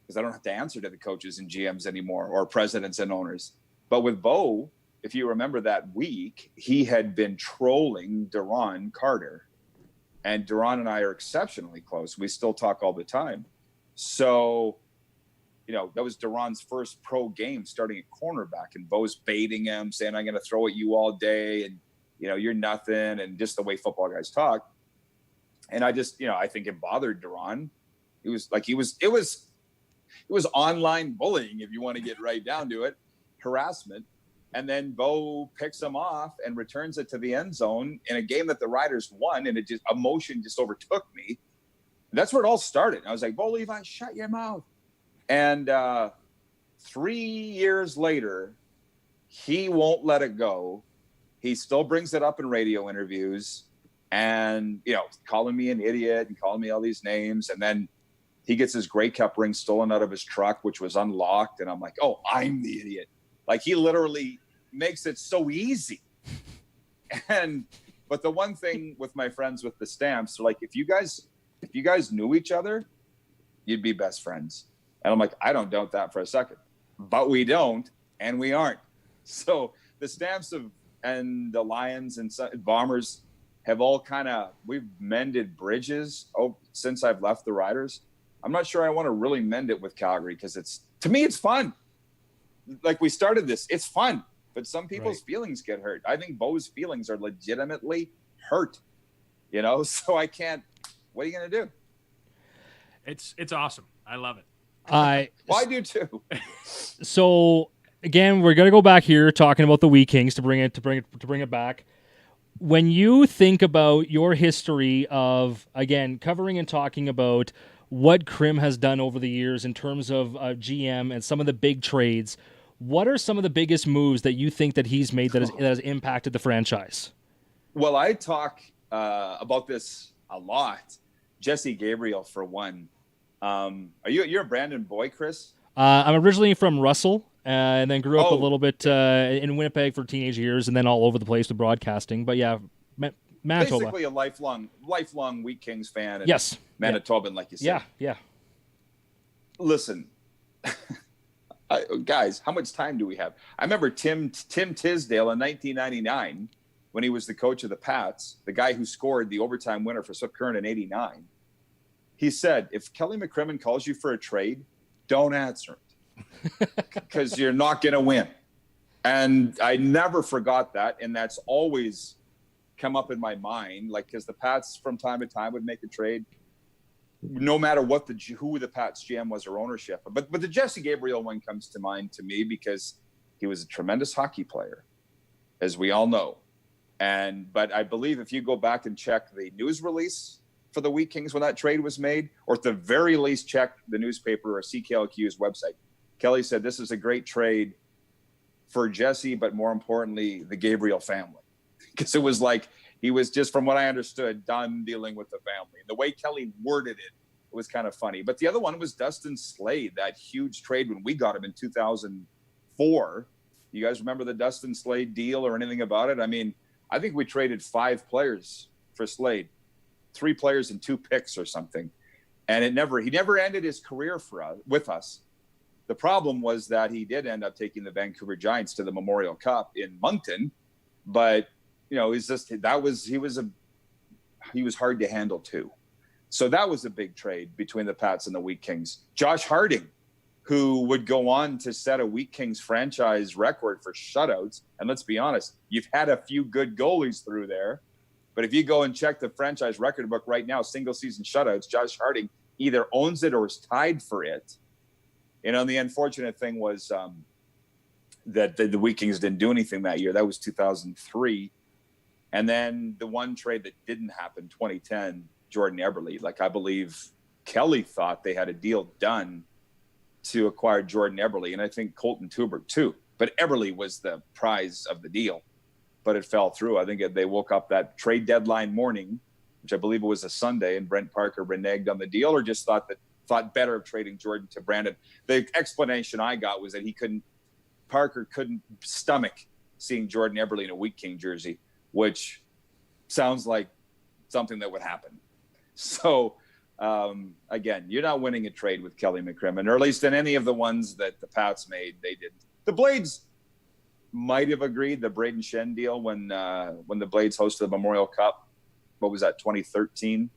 because I don't have to answer to the coaches and GMs anymore, or presidents and owners. But with Bo, if you remember that week, he had been trolling Duron Carter. And Duron and I are exceptionally close. We still talk all the time. So, that was Duron's first pro game starting at cornerback, and Bo's baiting him, saying, I'm going to throw at you all day. And, you're nothing. And just the way football guys talk. And I just, I think it bothered Duron. It was online bullying, if you want to get right down to it, harassment. And then Bo picks him off and returns it to the end zone in a game that the Riders won, and emotion just overtook me. That's where it all started. I was like, Bo Levi, shut your mouth. And 3 years later, he won't let it go. He still brings it up in radio interviews and, calling me an idiot and calling me all these names. And then he gets his Grey Cup ring stolen out of his truck, which was unlocked. And I'm like, oh, I'm the idiot. Like, he literally makes it so easy. But the one thing with my friends with the Stamps, like, if you guys knew each other, you'd be best friends. And I'm like, I don't doubt that for a second, but we don't, and we aren't. So the Stamps and the Lions and Bombers have all we've mended bridges since I've left the Riders. I'm not sure I want to really mend it with Calgary because to me, it's fun. Like, we started this, it's fun, but some people's feelings get hurt. I think Bo's feelings are legitimately hurt, so I can't, what are you going to do? It's awesome. I love it. Well, I do too. So again, we're going to go back here talking about the Wheat Kings to bring it back. When you think about your history of, again, covering and talking about what Krim has done over the years in terms of GM and some of the big trades, what are some of the biggest moves that you think that he's made that has impacted the franchise? Well, I talk about this a lot. Jesse Gabriel, for one. You're a Brandon boy, Chris? I'm originally from Russell, and then grew up a little bit in Winnipeg for teenage years, and then all over the place with broadcasting. But yeah, Manitoba. Basically a lifelong Wheat Kings fan. And yes. Manitoban, like you said. Yeah. Listen, guys, how much time do we have? I remember Tim Tisdale in 1999 when he was the coach of the Pats, the guy who scored the overtime winner for Swift Current in 89. He said, if Kelly McCrimmon calls you for a trade, don't answer it because you're not going to win. And I never forgot that. And that's always come up in my mind, because the Pats from time to time would make a trade, no matter who the Pats GM was or ownership. But the Jesse Gabriel one comes to mind to me because he was a tremendous hockey player, as we all know. But I believe if you go back and check the news release for the Wheat Kings when that trade was made, or at the very least check the newspaper or CKLQ's website, Kelly said this is a great trade for Jesse, but more importantly, the Gabriel family. Because it was like he was just, from what I understood, done dealing with the family. The way Kelly worded it was kind of funny. But the other one was Dustin Slade, that huge trade when we got him in 2004. You guys remember the Dustin Slade deal or anything about it? I mean, I think we traded 5 players for Slade, 3 players and 2 picks or something. And he never ended his career with us. The problem was that he did end up taking the Vancouver Giants to the Memorial Cup in Moncton, but he was hard to handle too. So that was a big trade between the Pats and the Wheat Kings. Josh Harding, who would go on to set a Wheat Kings franchise record for shutouts. And let's be honest, you've had a few good goalies through there. But if you go and check the franchise record book right now, single season shutouts, Josh Harding either owns it or is tied for it. The unfortunate thing was that the Wheat Kings didn't do anything that year. That was 2003. And then the one trade that didn't happen, 2010, Jordan Eberle. Like, I believe Kelly thought they had a deal done to acquire Jordan Eberle, and I think Colton Tuberg too. But Eberle was the prize of the deal, but it fell through. I think they woke up that trade deadline morning, which I believe it was a Sunday, and Brent Parker reneged on the deal, or just thought better of trading Jordan to Brandon. The explanation I got was that Parker couldn't stomach seeing Jordan Eberle in a Wheat King jersey, which sounds like something that would happen. So, again, you're not winning a trade with Kelly McCrimmon, or at least in any of the ones that the Pats made, they didn't. The Blades might have agreed the Braden Shen deal when the Blades hosted the Memorial Cup. What was that, 2013?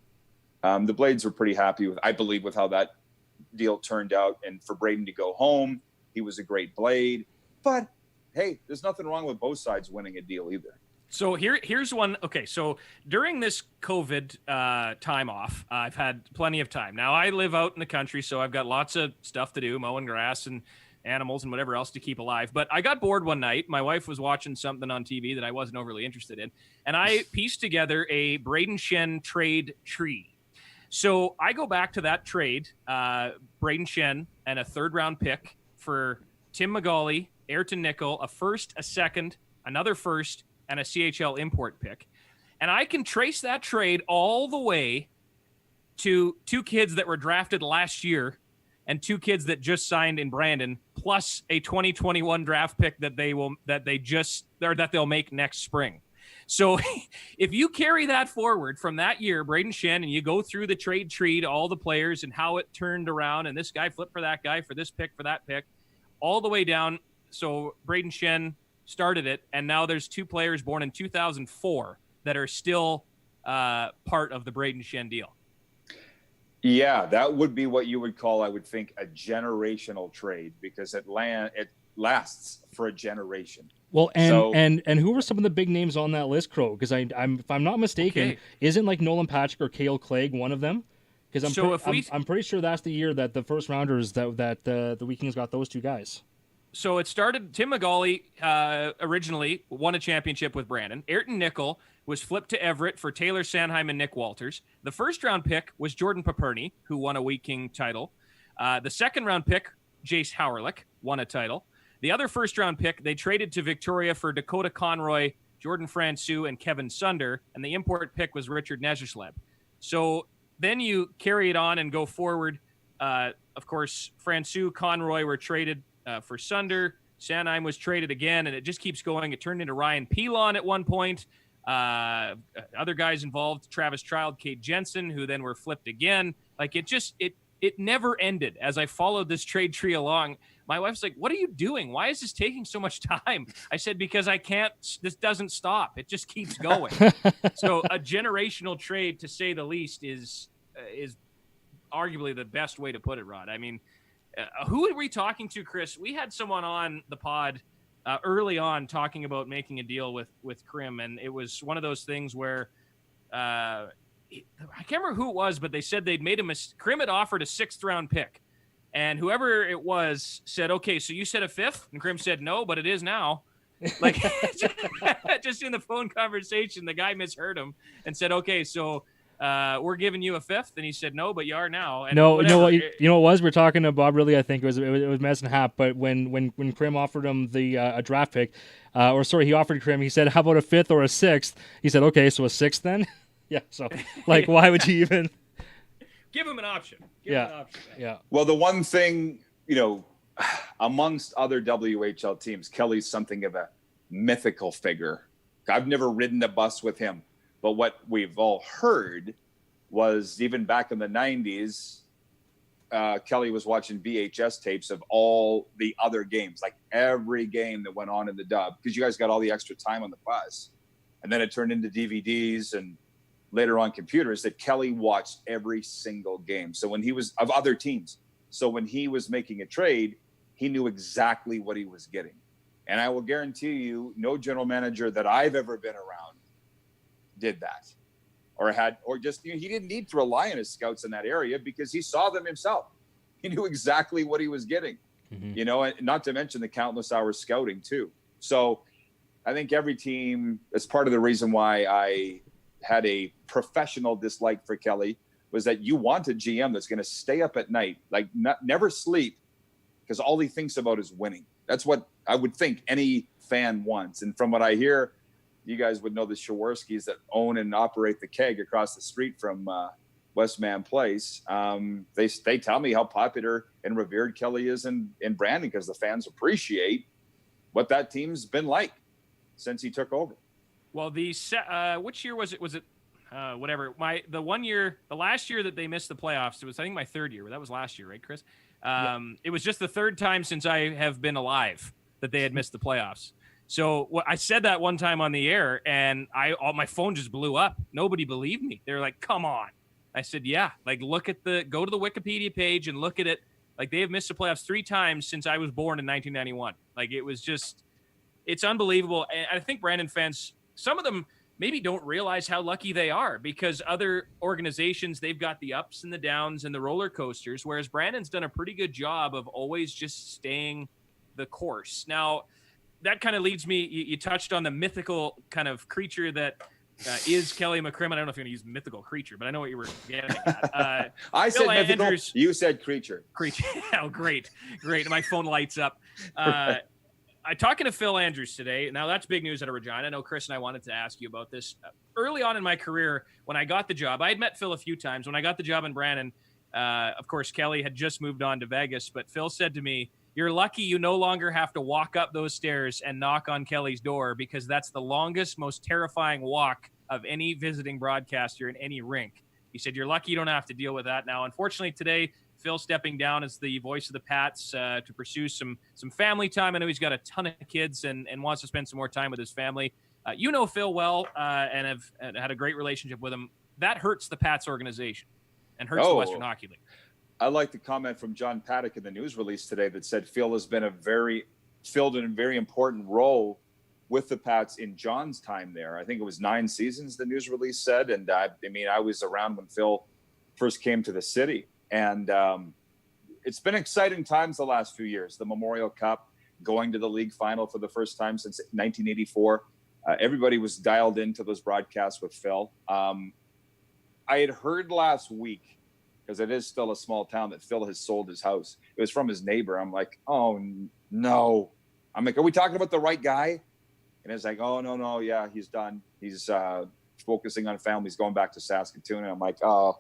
The Blades were pretty happy with how that deal turned out. And for Braden to go home, he was a great Blade. But, hey, there's nothing wrong with both sides winning a deal either. So here's one. Okay, so during this COVID time off, I've had plenty of time. Now, I live out in the country, so I've got lots of stuff to do, mowing grass and animals and whatever else to keep alive. But I got bored one night. My wife was watching something on TV that I wasn't overly interested in, and I pieced together a Braden Shen trade tree. So I go back to that trade, Braden Shen and a third-round pick for Tim McGauley, Ayrton Nickel, a first, a second, another first, and a CHL import pick. And I can trace that trade all the way to two kids that were drafted last year and two kids that just signed in Brandon, plus a 2021 draft pick that they'll make next spring. So if you carry that forward from that year, Braden Shen, and you go through the trade tree to all the players and how it turned around, and this guy flipped for that guy, for this pick, for that pick, all the way down. So Braden Shen started it, and now there's two players born in 2004 that are still part of the Braden Shen deal. Yeah, that would be what you would call, I would think, a generational trade, because it lasts for a generation. Well, and who were some of the big names on that list, Crowe? Because I'm if I'm not mistaken, isn't like Nolan Patrick or Cale Clegg one of them? Because I'm pretty sure that's the year that the first rounders that the Wheat Kings got those two guys. So it started, Tim McGauley originally won a championship with Brandon. Ayrton Nickel was flipped to Everett for Taylor Sanheim and Nick Walters. The first round pick was Jordan Paperny, who won a Wheat King title. The second round pick, Jace Howerlick, won a title. The other first round pick, they traded to Victoria for Dakota Conroy, Jordan Francouz, and Kevin Sunder. And the import pick was Richard Nezersleb. So then you carry it on and go forward. Of course, Francouz, Conroy were traded for Sunder. Sanheim was traded again, and it just keeps going. It turned into Ryan Pilon at one point. Other guys involved, Travis Child, Kate Jensen, who then were flipped again. Like, it never ended. As I followed this trade tree along, my wife's like, "What are you doing? Why is this taking so much time?" I said, "Because I can't, this doesn't stop. It just keeps going." So a generational trade, to say the least, is arguably the best way to put it, Rod. I mean, who are we talking to, Chris? We had someone on the pod early on talking about making a deal with Krim, and it was one of those things where I can't remember who it was, but they said they'd made Krim had offered a 6th round pick, and whoever it was said, "Okay, so you said a 5th?" And Krim said, "No, but it is now." Like, just in the phone conversation, the guy misheard him and said, "Okay, so we're giving you a 5th," and he said, "No, but you are now." And no, what it was? We're talking to Bob Ridley. I think it was Madison Happ. But when Krim offered him the a draft pick, he offered Krim. He said, "How about a 5th or a 6th?" He said, "Okay, so a 6th then." Yeah. So, like, why would you even give him an option? Yeah. Well, the one thing, amongst other WHL teams, Kelly's something of a mythical figure. I've never ridden a bus with him. But what we've all heard was, even back in the 90s, Kelly was watching VHS tapes of all the other games, like every game that went on in the dub, because you guys got all the extra time on the bus. And then it turned into DVDs and later on computers, that Kelly watched every single game. So when he was of other teams. So when he was making a trade, he knew exactly what he was getting. And I will guarantee you, no general manager that I've ever been around did that, or just he didn't need to rely on his scouts in that area because he saw them himself. He knew exactly what he was getting, and not to mention the countless hours scouting too. So I think every team, as part of the reason why I had a professional dislike for Kelly, was that you want a GM that's going to stay up at night, like never sleep, because all he thinks about is winning. That's what I would think any fan wants. And from what I hear, you guys would know the Shaworskis that own and operate the Keg across the street from Westman Place. They tell me how popular and revered Kelly is in Brandon because the fans appreciate what that team's been like since he took over. Well, which year was it? Was it whatever? The last year that they missed the playoffs, it was I think my third year. That was last year, right, Chris? It was just the third time since I have been alive that they had missed the playoffs. So I said that one time on the air, and my phone just blew up. Nobody believed me. They're like, "Come on." I said, "Yeah." Like, go to the Wikipedia page and look at it. Like, they have missed the playoffs 3 times since I was born in 1991. Like, it was just, it's unbelievable. And I think Brandon fans, some of them maybe don't realize how lucky they are because other organizations, they've got the ups and the downs and the roller coasters, whereas Brandon's done a pretty good job of always just staying the course. Now, that kind of leads me, you touched on the mythical kind of creature that is Kelly McCrimmon. I don't know if you're going to use mythical creature, but I know what you were getting at. I said mythical, you said creature. Creature. Oh, great. My phone lights up. I'm talking to Phil Andrews today. Now, that's big news out of Regina. I know Chris and I wanted to ask you about this. Early on in my career, when I got the job, I had met Phil a few times. When I got the job in Brandon, of course, Kelly had just moved on to Vegas, but Phil said to me, "You're lucky you no longer have to walk up those stairs and knock on Kelly's door because that's the longest, most terrifying walk of any visiting broadcaster in any rink." He said, "You're lucky you don't have to deal with that." Now, unfortunately, today, Phil stepping down as the voice of the Pats to pursue some family time. I know he's got a ton of kids and wants to spend some more time with his family. You know Phil well and have had a great relationship with him. That hurts the Pats organization and hurts the Western Hockey League. I like the comment from John Paddock in the news release today that said Phil has been filled in a very important role with the Pats in John's time there. I think it was 9 seasons, the news release said. And I was around when Phil first came to the city. And it's been exciting times the last few years. The Memorial Cup, going to the league final for the first time since 1984. Everybody was dialed into those broadcasts with Phil. I had heard last week, because it is still a small town, that Phil has sold his house. It was from his neighbor. I'm like, oh, no. I'm like, are we talking about the right guy? And it's like, oh, no, yeah, he's done. He's focusing on family. He's going back to Saskatoon. And I'm like, oh.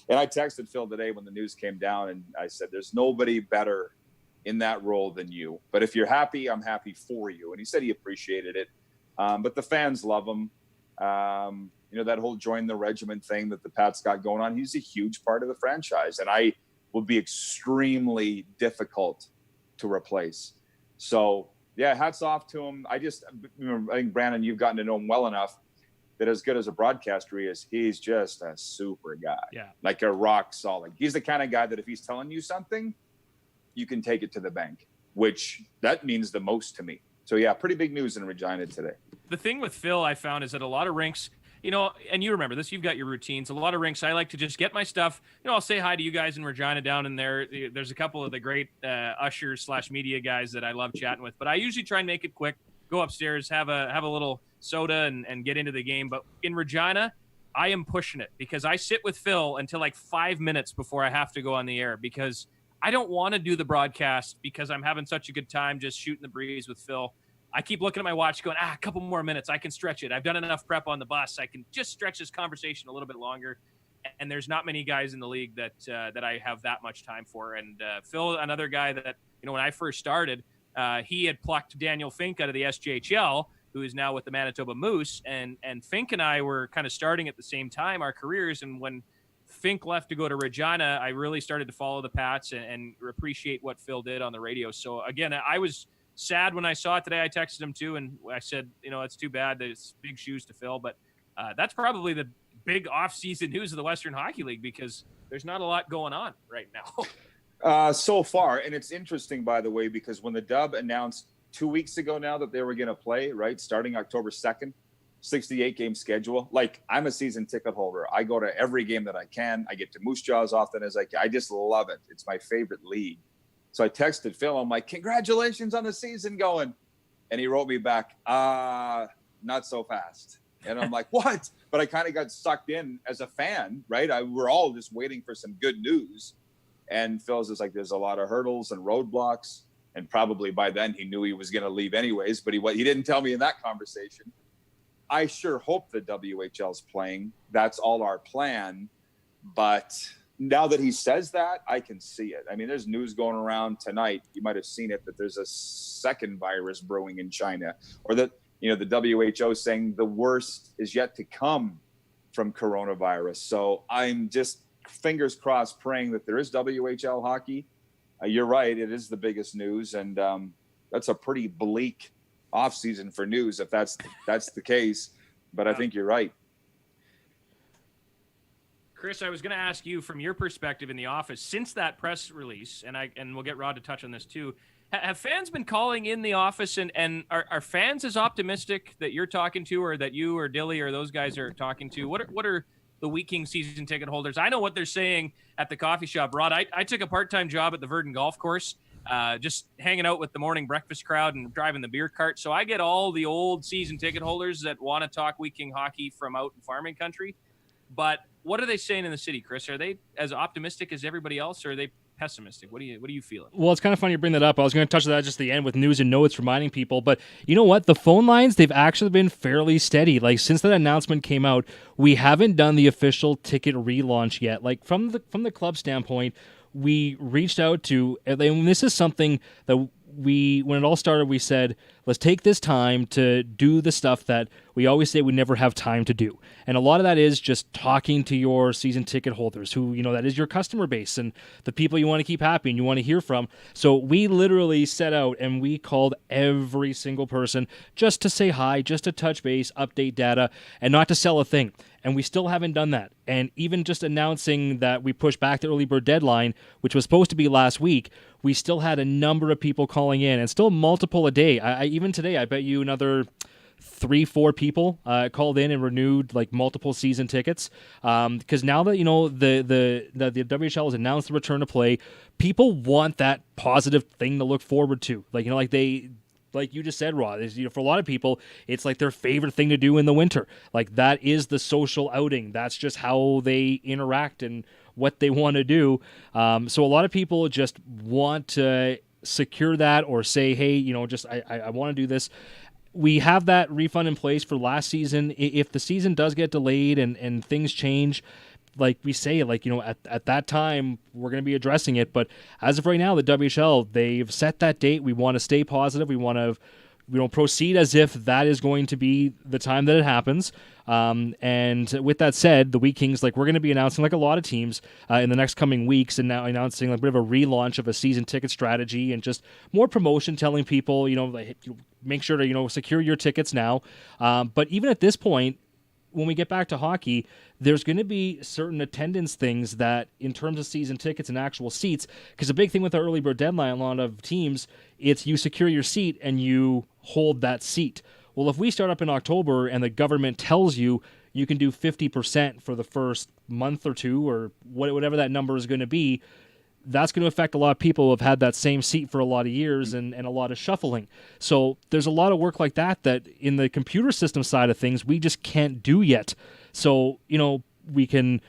And I texted Phil today when the news came down, and I said, there's nobody better in that role than you. But if you're happy, I'm happy for you. And he said he appreciated it. But the fans love him. That whole join the regiment thing that the Pats got going on, he's a huge part of the franchise. And I would be extremely difficult to replace. So, yeah, hats off to him. I think, Brandon, you've gotten to know him well enough that as good as a broadcaster he is, he's just a super guy. Yeah. Like a rock solid. He's the kind of guy that if he's telling you something, you can take it to the bank, which that means the most to me. So, yeah, pretty big news in Regina today. The thing with Phil I found is that a lot of rinks, and you remember this, you've got your routines. A lot of rinks, I like to just get my stuff. I'll say hi to you guys in Regina down in there. There's a couple of the great ushers / media guys that I love chatting with. But I usually try and make it quick, go upstairs, have a little soda and get into the game. But in Regina, I am pushing it because I sit with Phil until like 5 minutes before I have to go on the air because I don't want to do the broadcast because I'm having such a good time just shooting the breeze with Phil. I keep looking at my watch going, a couple more minutes. I can stretch it. I've done enough prep on the bus. I can just stretch this conversation a little bit longer. And there's not many guys in the league that I have that much time for. And Phil, another guy that, when I first started, he had plucked Daniel Fink out of the SJHL, who is now with the Manitoba Moose. And Fink and I were kind of starting at the same time, our careers. And when Fink left to go to Regina, I really started to follow the Pats and appreciate what Phil did on the radio. So, again, I was sad when I saw it today. I texted him too, and I said, it's too bad that it's big shoes to fill, but that's probably the big off-season news of the Western Hockey League because there's not a lot going on right now. So far, and it's interesting, by the way, because when the Dub announced 2 weeks ago now that they were going to play, right, starting October 2nd, 68 game schedule. Like, I'm a season ticket holder. I go to every game that I can. I get to Moose Jaw as often as I can. I just love it. It's my favorite league. So I texted Phil. I'm like, congratulations on the season going. And he wrote me back, not so fast. And I'm like, what? But I kind of got sucked in as a fan, right? We're all just waiting for some good news. And Phil's just like, there's a lot of hurdles and roadblocks. And probably by then he knew he was going to leave anyways, but he didn't tell me in that conversation. I sure hope the WHL's playing. That's all our plan. But now that he says that, I can see it. I mean, there's news going around tonight. You might have seen it, that there's a second virus brewing in China, or that, the WHO saying the worst is yet to come from coronavirus. So I'm just fingers crossed praying that there is WHL hockey. You're right. It is the biggest news. And that's a pretty bleak off season for news if that's the case. But I think you're right. Chris, I was going to ask you from your perspective in the office, since that press release, and we'll get Rod to touch on this too, have fans been calling in the office, and are fans as optimistic that you're talking to, or that you or Dilly or those guys are talking to? What are the Wheat King season ticket holders? I know what they're saying at the coffee shop. Rod, I took a part-time job at the Verdun Golf Course, just hanging out with the morning breakfast crowd and driving the beer cart. So I get all the old season ticket holders that want to talk Wheat King hockey from out in farming country. But what are they saying in the city, Chris? Are they as optimistic as everybody else, or are they pessimistic? What are you feeling? Well, it's kind of funny you bring that up. I was going to touch on that just at the end with news and notes reminding people, but you know what? The phone lines, they've actually been fairly steady. Like, since that announcement came out, we haven't done the official ticket relaunch yet. Like, from the club standpoint, we reached out to, and this is something that when it all started, we said, let's take this time to do the stuff that we always say we never have time to do. And a lot of that is just talking to your season ticket holders who, that is your customer base and the people you want to keep happy and you want to hear from. So we literally set out and we called every single person just to say hi, just to touch base, update data, and not to sell a thing. And we still haven't done that. And even just announcing that we pushed back the early bird deadline, which was supposed to be last week, we still had a number of people calling in, and still multiple a day. Even today, I bet you another 3-4 people called in and renewed like multiple season tickets. Because now that the WHL has announced the return to play, people want that positive thing to look forward to. Like you just said, Rod, for a lot of people, it's like their favorite thing to do in the winter. Like, that is the social outing. That's just how they interact and what they want to do. So a lot of people just want to secure that, or say, hey, I want to do this. We have that refund in place for last season. If the season does get delayed and things change, like we say, at that time, we're going to be addressing it. But as of right now, the WHL, they've set that date. We want to stay positive. We want to proceed as if that is going to be the time that it happens. And with that said, the Wheat Kings, we're going to be announcing, like a lot of teams, in the next coming weeks, and now announcing a bit of a relaunch of a season ticket strategy and just more promotion, telling people, make sure to, secure your tickets now. But even at this point, when we get back to hockey, there's going to be certain attendance things that, in terms of season tickets and actual seats, because the big thing with our early bird deadline, a lot of teams, it's you secure your seat and you hold that seat. Well, if we start up in October and the government tells you you can do 50% for the first month or two, or whatever that number is going to be, that's going to affect a lot of people who have had that same seat for a lot of years and a lot of shuffling. So there's a lot of work like that in the computer system side of things, we just can't do yet. So, we can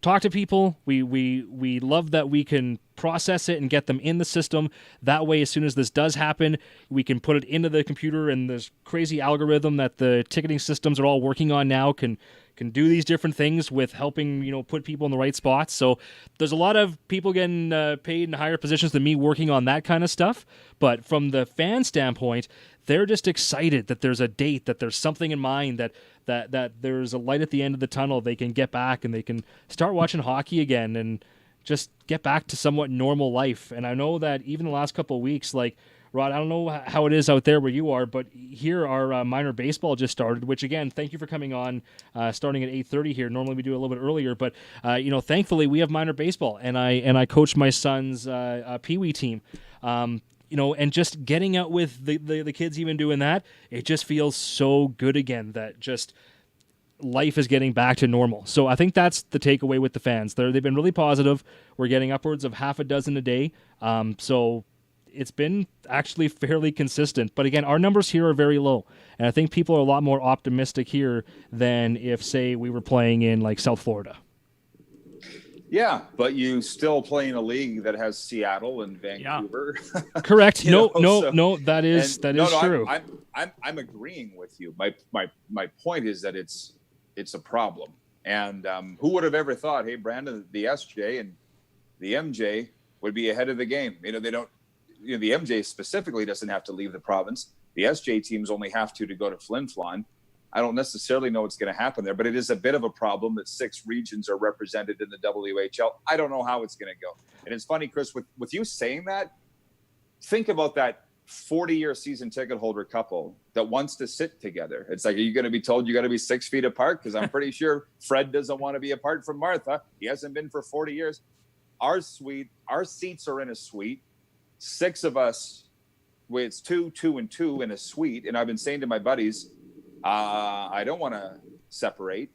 talk to people. We love that we can process it and get them in the system. That way, as soon as this does happen, we can put it into the computer, and this crazy algorithm that the ticketing systems are all working on now can do these different things with helping, put people in the right spots. So there's a lot of people getting paid in higher positions than me working on that kind of stuff. But from the fan standpoint, they're just excited that there's a date, that there's something in mind, that there's a light at the end of the tunnel. They can get back and they can start watching hockey again and just get back to somewhat normal life. And I know that even the last couple of weeks, Rod, I don't know how it is out there where you are, but here our minor baseball just started, which, again, thank you for coming on, starting at 8:30 here. Normally we do a little bit earlier, but, thankfully we have minor baseball, and I coach my son's Pee Wee team. and just getting out with the kids, even doing that, it just feels so good again that just life is getting back to normal. So I think that's the takeaway with the fans. They've been really positive. We're getting upwards of half a dozen a day. So it's been actually fairly consistent. But again, our numbers here are very low. And I think people are a lot more optimistic here than if, say, we were playing in like South Florida. Yeah, but you still play in a league that has Seattle and Vancouver. Yeah. Correct. No, that is true. I'm agreeing with you. My point is that it's a problem. And who would have ever thought, hey, Brandon, the SJ and the MJ would be ahead of the game? They don't. The MJ specifically doesn't have to leave the province. The SJ teams only have to go to Flin Flon. I don't necessarily know what's going to happen there, but it is a bit of a problem that 6 regions are represented in the WHL. I don't know how it's going to go. And it's funny, Chris, with you saying that, think about that 40-year season ticket holder couple that wants to sit together. It's like, are you going to be told you got to be 6 feet apart? Because I'm pretty sure Fred doesn't want to be apart from Martha. He hasn't been for 40 years. Our seats are in a suite. 6 of us, it's 2, 2, and 2 in a suite. And I've been saying to my buddies, I don't want to separate.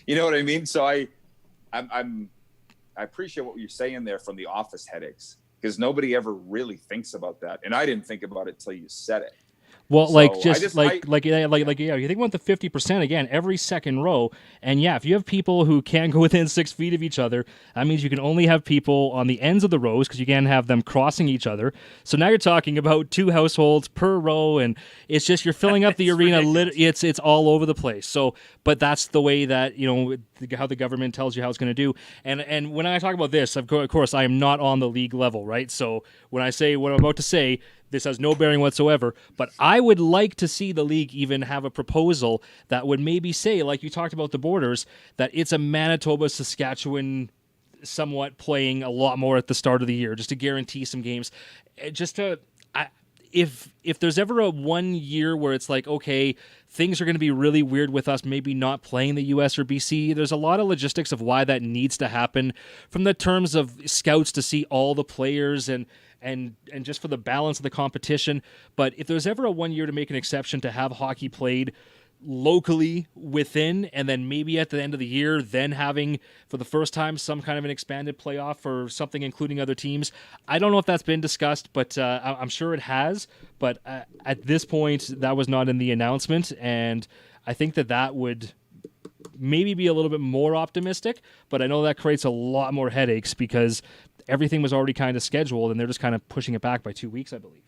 You know what I mean? So I appreciate what you're saying there from the office headaches, because nobody ever really thinks about that. And I didn't think about it till you said it. Well, so you think about the 50% again, every second row. And yeah, if you have people who can't go within 6 feet of each other, that means you can only have people on the ends of the rows because you can't have them crossing each other. So now you're talking about 2 households per row, and it's just, you're filling up the arena. It's all over the place. So, but that's the way that, how the government tells you how it's going to do. And when I talk about this, of course, I am not on the league level, right? So when I say what I'm about to say, this has no bearing whatsoever, but I would like to see the league even have a proposal that would maybe say, like you talked about the borders, that it's a Manitoba, Saskatchewan somewhat playing a lot more at the start of the year, just to guarantee some games. Just to, if there's ever a 1 year where it's like, okay, things are going to be really weird with us maybe not playing the US or BC, there's a lot of logistics of why that needs to happen, from the terms of scouts to see all the players and just for the balance of the competition. But if there's ever a 1 year to make an exception to have hockey played locally within, and then maybe at the end of the year, then having for the first time some kind of an expanded playoff or something including other teams. I don't know if that's been discussed, but I'm sure it has. But at this point, that was not in the announcement, and I think that would maybe be a little bit more optimistic, but I know that creates a lot more headaches because everything was already kind of scheduled, and they're just kind of pushing it back by 2 weeks, I believe.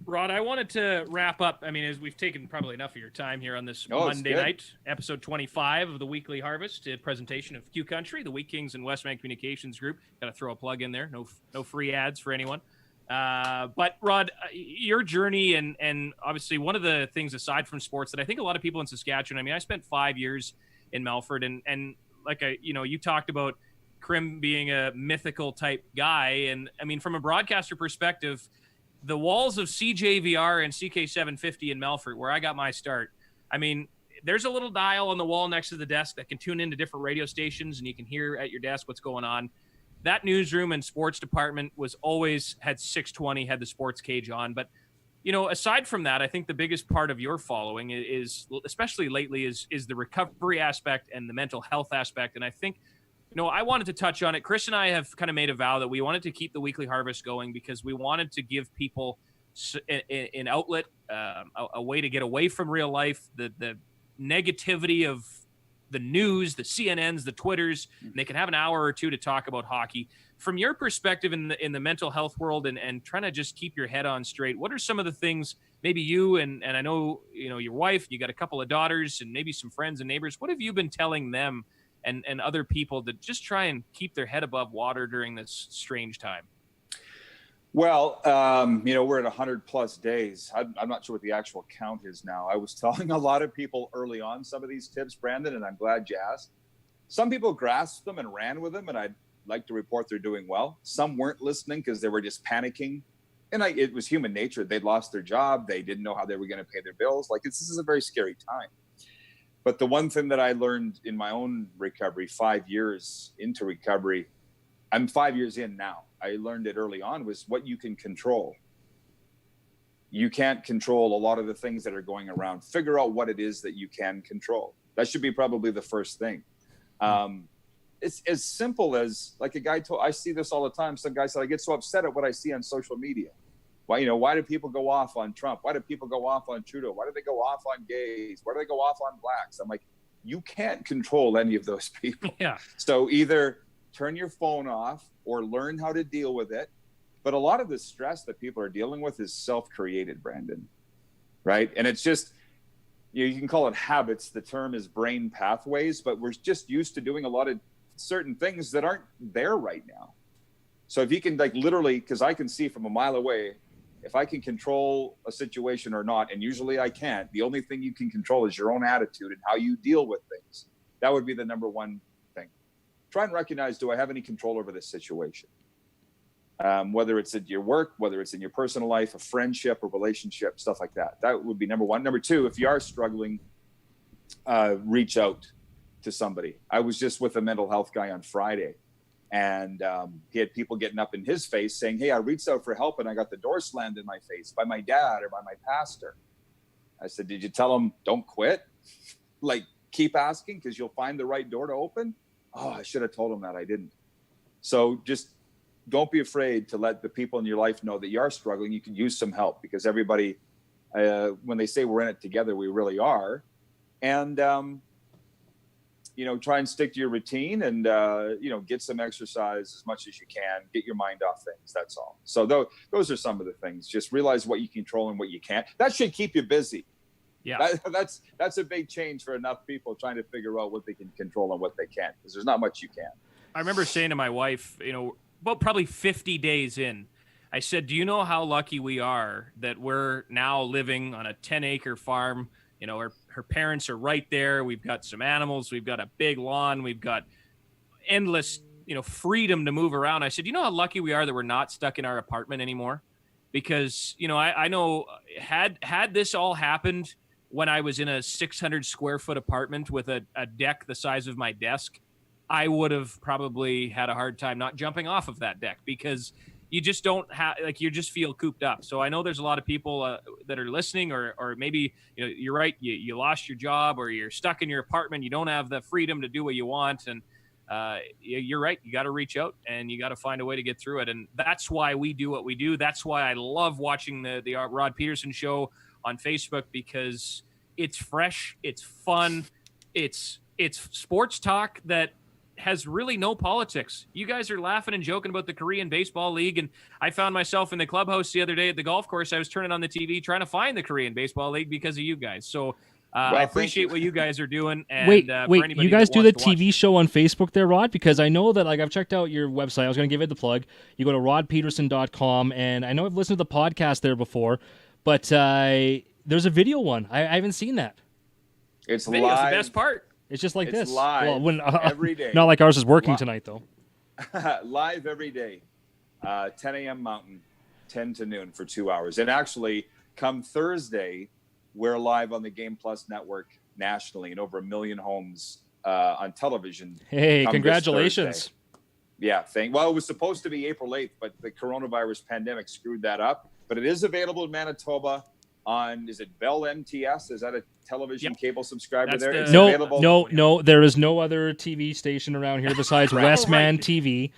Rod, I wanted to wrap up. I mean, as we've taken probably enough of your time here on this Monday night, episode 25 of the Weekly Harvest, a presentation of Q Country, the Wheat Kings and Westman Communications Group. Got to throw a plug in there. No free ads for anyone. But Rod, your journey and obviously one of the things aside from sports that I think a lot of people in Saskatchewan, I mean, I spent 5 years in Melfort, and like you talked about Krim being a mythical type guy. And I mean, from a broadcaster perspective, the walls of CJVR and CK750 in Melfort, where I got my start, I mean, there's a little dial on the wall next to the desk that can tune into different radio stations, and you can hear at your desk what's going on. That newsroom and sports department was always had 620, had the sports cage on. But, aside from that, I think the biggest part of your following is, especially lately, is the recovery aspect and the mental health aspect. And I think, I wanted to touch on it. Chris and I have kind of made a vow that we wanted to keep the Weekly Harvest going because we wanted to give people an outlet, a way to get away from real life, the negativity of the news, the CNNs, the Twitters, and they can have an hour or two to talk about hockey. From your perspective in the mental health world and trying to just keep your head on straight, what are some of the things maybe you and I know, your wife, you got a couple of daughters and maybe some friends and neighbors, what have you been telling them and other people to just try and keep their head above water during this strange time? Well, we're at 100 plus days. I'm not sure what the actual count is now. I was telling a lot of people early on some of these tips, Brandon, and I'm glad you asked. Some people grasped them and ran with them, and I'd like to report they're doing well. Some weren't listening because they were just panicking. And it was human nature. They'd lost their job. They didn't know how they were going to pay their bills. This is a very scary time. But the one thing that I learned in my own recovery, 5 years into recovery, I'm 5 years in now. I learned it early on, was what you can control. You can't control a lot of the things that are going around. Figure out what it is that you can control. That should be probably the first thing. It's as simple as, like a guy told, I see this all the time. Some guy said, I get so upset at what I see on social media. Why do people go off on Trump? Why do people go off on Trudeau? Why do they go off on gays? Why do they go off on blacks? I'm like, you can't control any of those people. Yeah. So either turn your phone off or learn how to deal with it. But a lot of the stress that people are dealing with is self-created, Brandon, right? And it's just, you can call it habits. The term is brain pathways, but we're just used to doing a lot of certain things that aren't there right now. So if you can, like, literally, because I can see from a mile away, if I can control a situation or not, and usually I can't, the only thing you can control is your own attitude and how you deal with things. That would be the number one thing. Try and recognize, do I have any control over this situation? Whether it's at your work, whether it's in your personal life, a friendship, a relationship, stuff like that. That would be number one. Number two, if you are struggling, reach out to somebody. I was just with a mental health guy on Friday, and he had people getting up in his face saying, hey, I reached out for help and I got the door slammed in my face by my dad or by my pastor. I said, did you tell him don't quit? Like, keep asking because you'll find the right door to open? Oh, I should have told him that. I didn't. So just don't be afraid to let the people in your life know that you are struggling. You can use some help, because everybody, when they say we're in it together, we really are. And, try and stick to your routine and, get some exercise as much as you can. Get your mind off things. That's all. So those are some of the things. Just realize what you control and what you can't. That should keep you busy. Yeah. That's a big change for enough people trying to figure out what they can control and what they can't, because there's not much you can. I remember saying to my wife, about probably 50 days in, I said, do you know how lucky we are that we're now living on a 10-acre farm? Her parents are right there. We've got some animals. We've got a big lawn. We've got endless, freedom to move around. I said, you know how lucky we are that we're not stuck in our apartment anymore? Because, I know had this all happened when I was in a 600 square foot apartment with a deck the size of my desk, I would have probably had a hard time not jumping off of that deck, because you just don't have, you just feel cooped up. So I know there's a lot of people that are listening, or maybe, you're right. You lost your job, or you're stuck in your apartment. You don't have the freedom to do what you want. And you're right. You got to reach out and you got to find a way to get through it. And that's why we do what we do. That's why I love watching the Rod Pederson show on Facebook, because it's fresh. It's fun. It's sports talk that has really no politics. You guys are laughing and joking about the Korean Baseball League, and I found myself in the clubhouse the other day at the golf course. I was turning on the TV trying to find the Korean Baseball League because of you guys. So I appreciate what you guys are doing. And, wait, for you guys do the TV show on Facebook there, Rod? Because I know that, I've checked out your website. I was going to give it the plug. You go to rodpederson.com, and I know I've listened to the podcast there before, but there's a video one. I haven't seen that. It's Video's live. the best part. It's just like It's this. live every day. Not like ours is working tonight, though. Live every day, 10 a.m. Mountain, 10 to noon for 2 hours. And actually, come Thursday, we're live on the Game Plus network nationally in over 1 million homes on television. Hey, congratulations. Yeah, well, it was supposed to be April 8th, but the coronavirus pandemic screwed that up. But it is available in Manitoba on, is it Bell MTS? Is that a television cable subscriber? That's there? No. There is no other TV station around here besides Westman TV.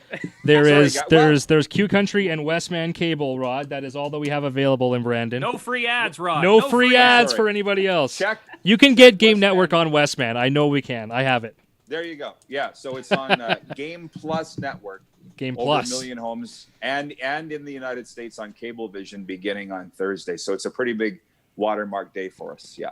There's Q Country and Westman Cable, Rod. That is all that we have available in Brandon. No free ads, Rod. No free ads for anybody else. Check. You can get Game Network on Westman. I know we can. I have it. There you go. Yeah, so it's on Game Plus Network. Game over Plus. 1 million homes, and in the United States on Cablevision beginning on Thursday. So it's a pretty big watermark day for us. Yeah.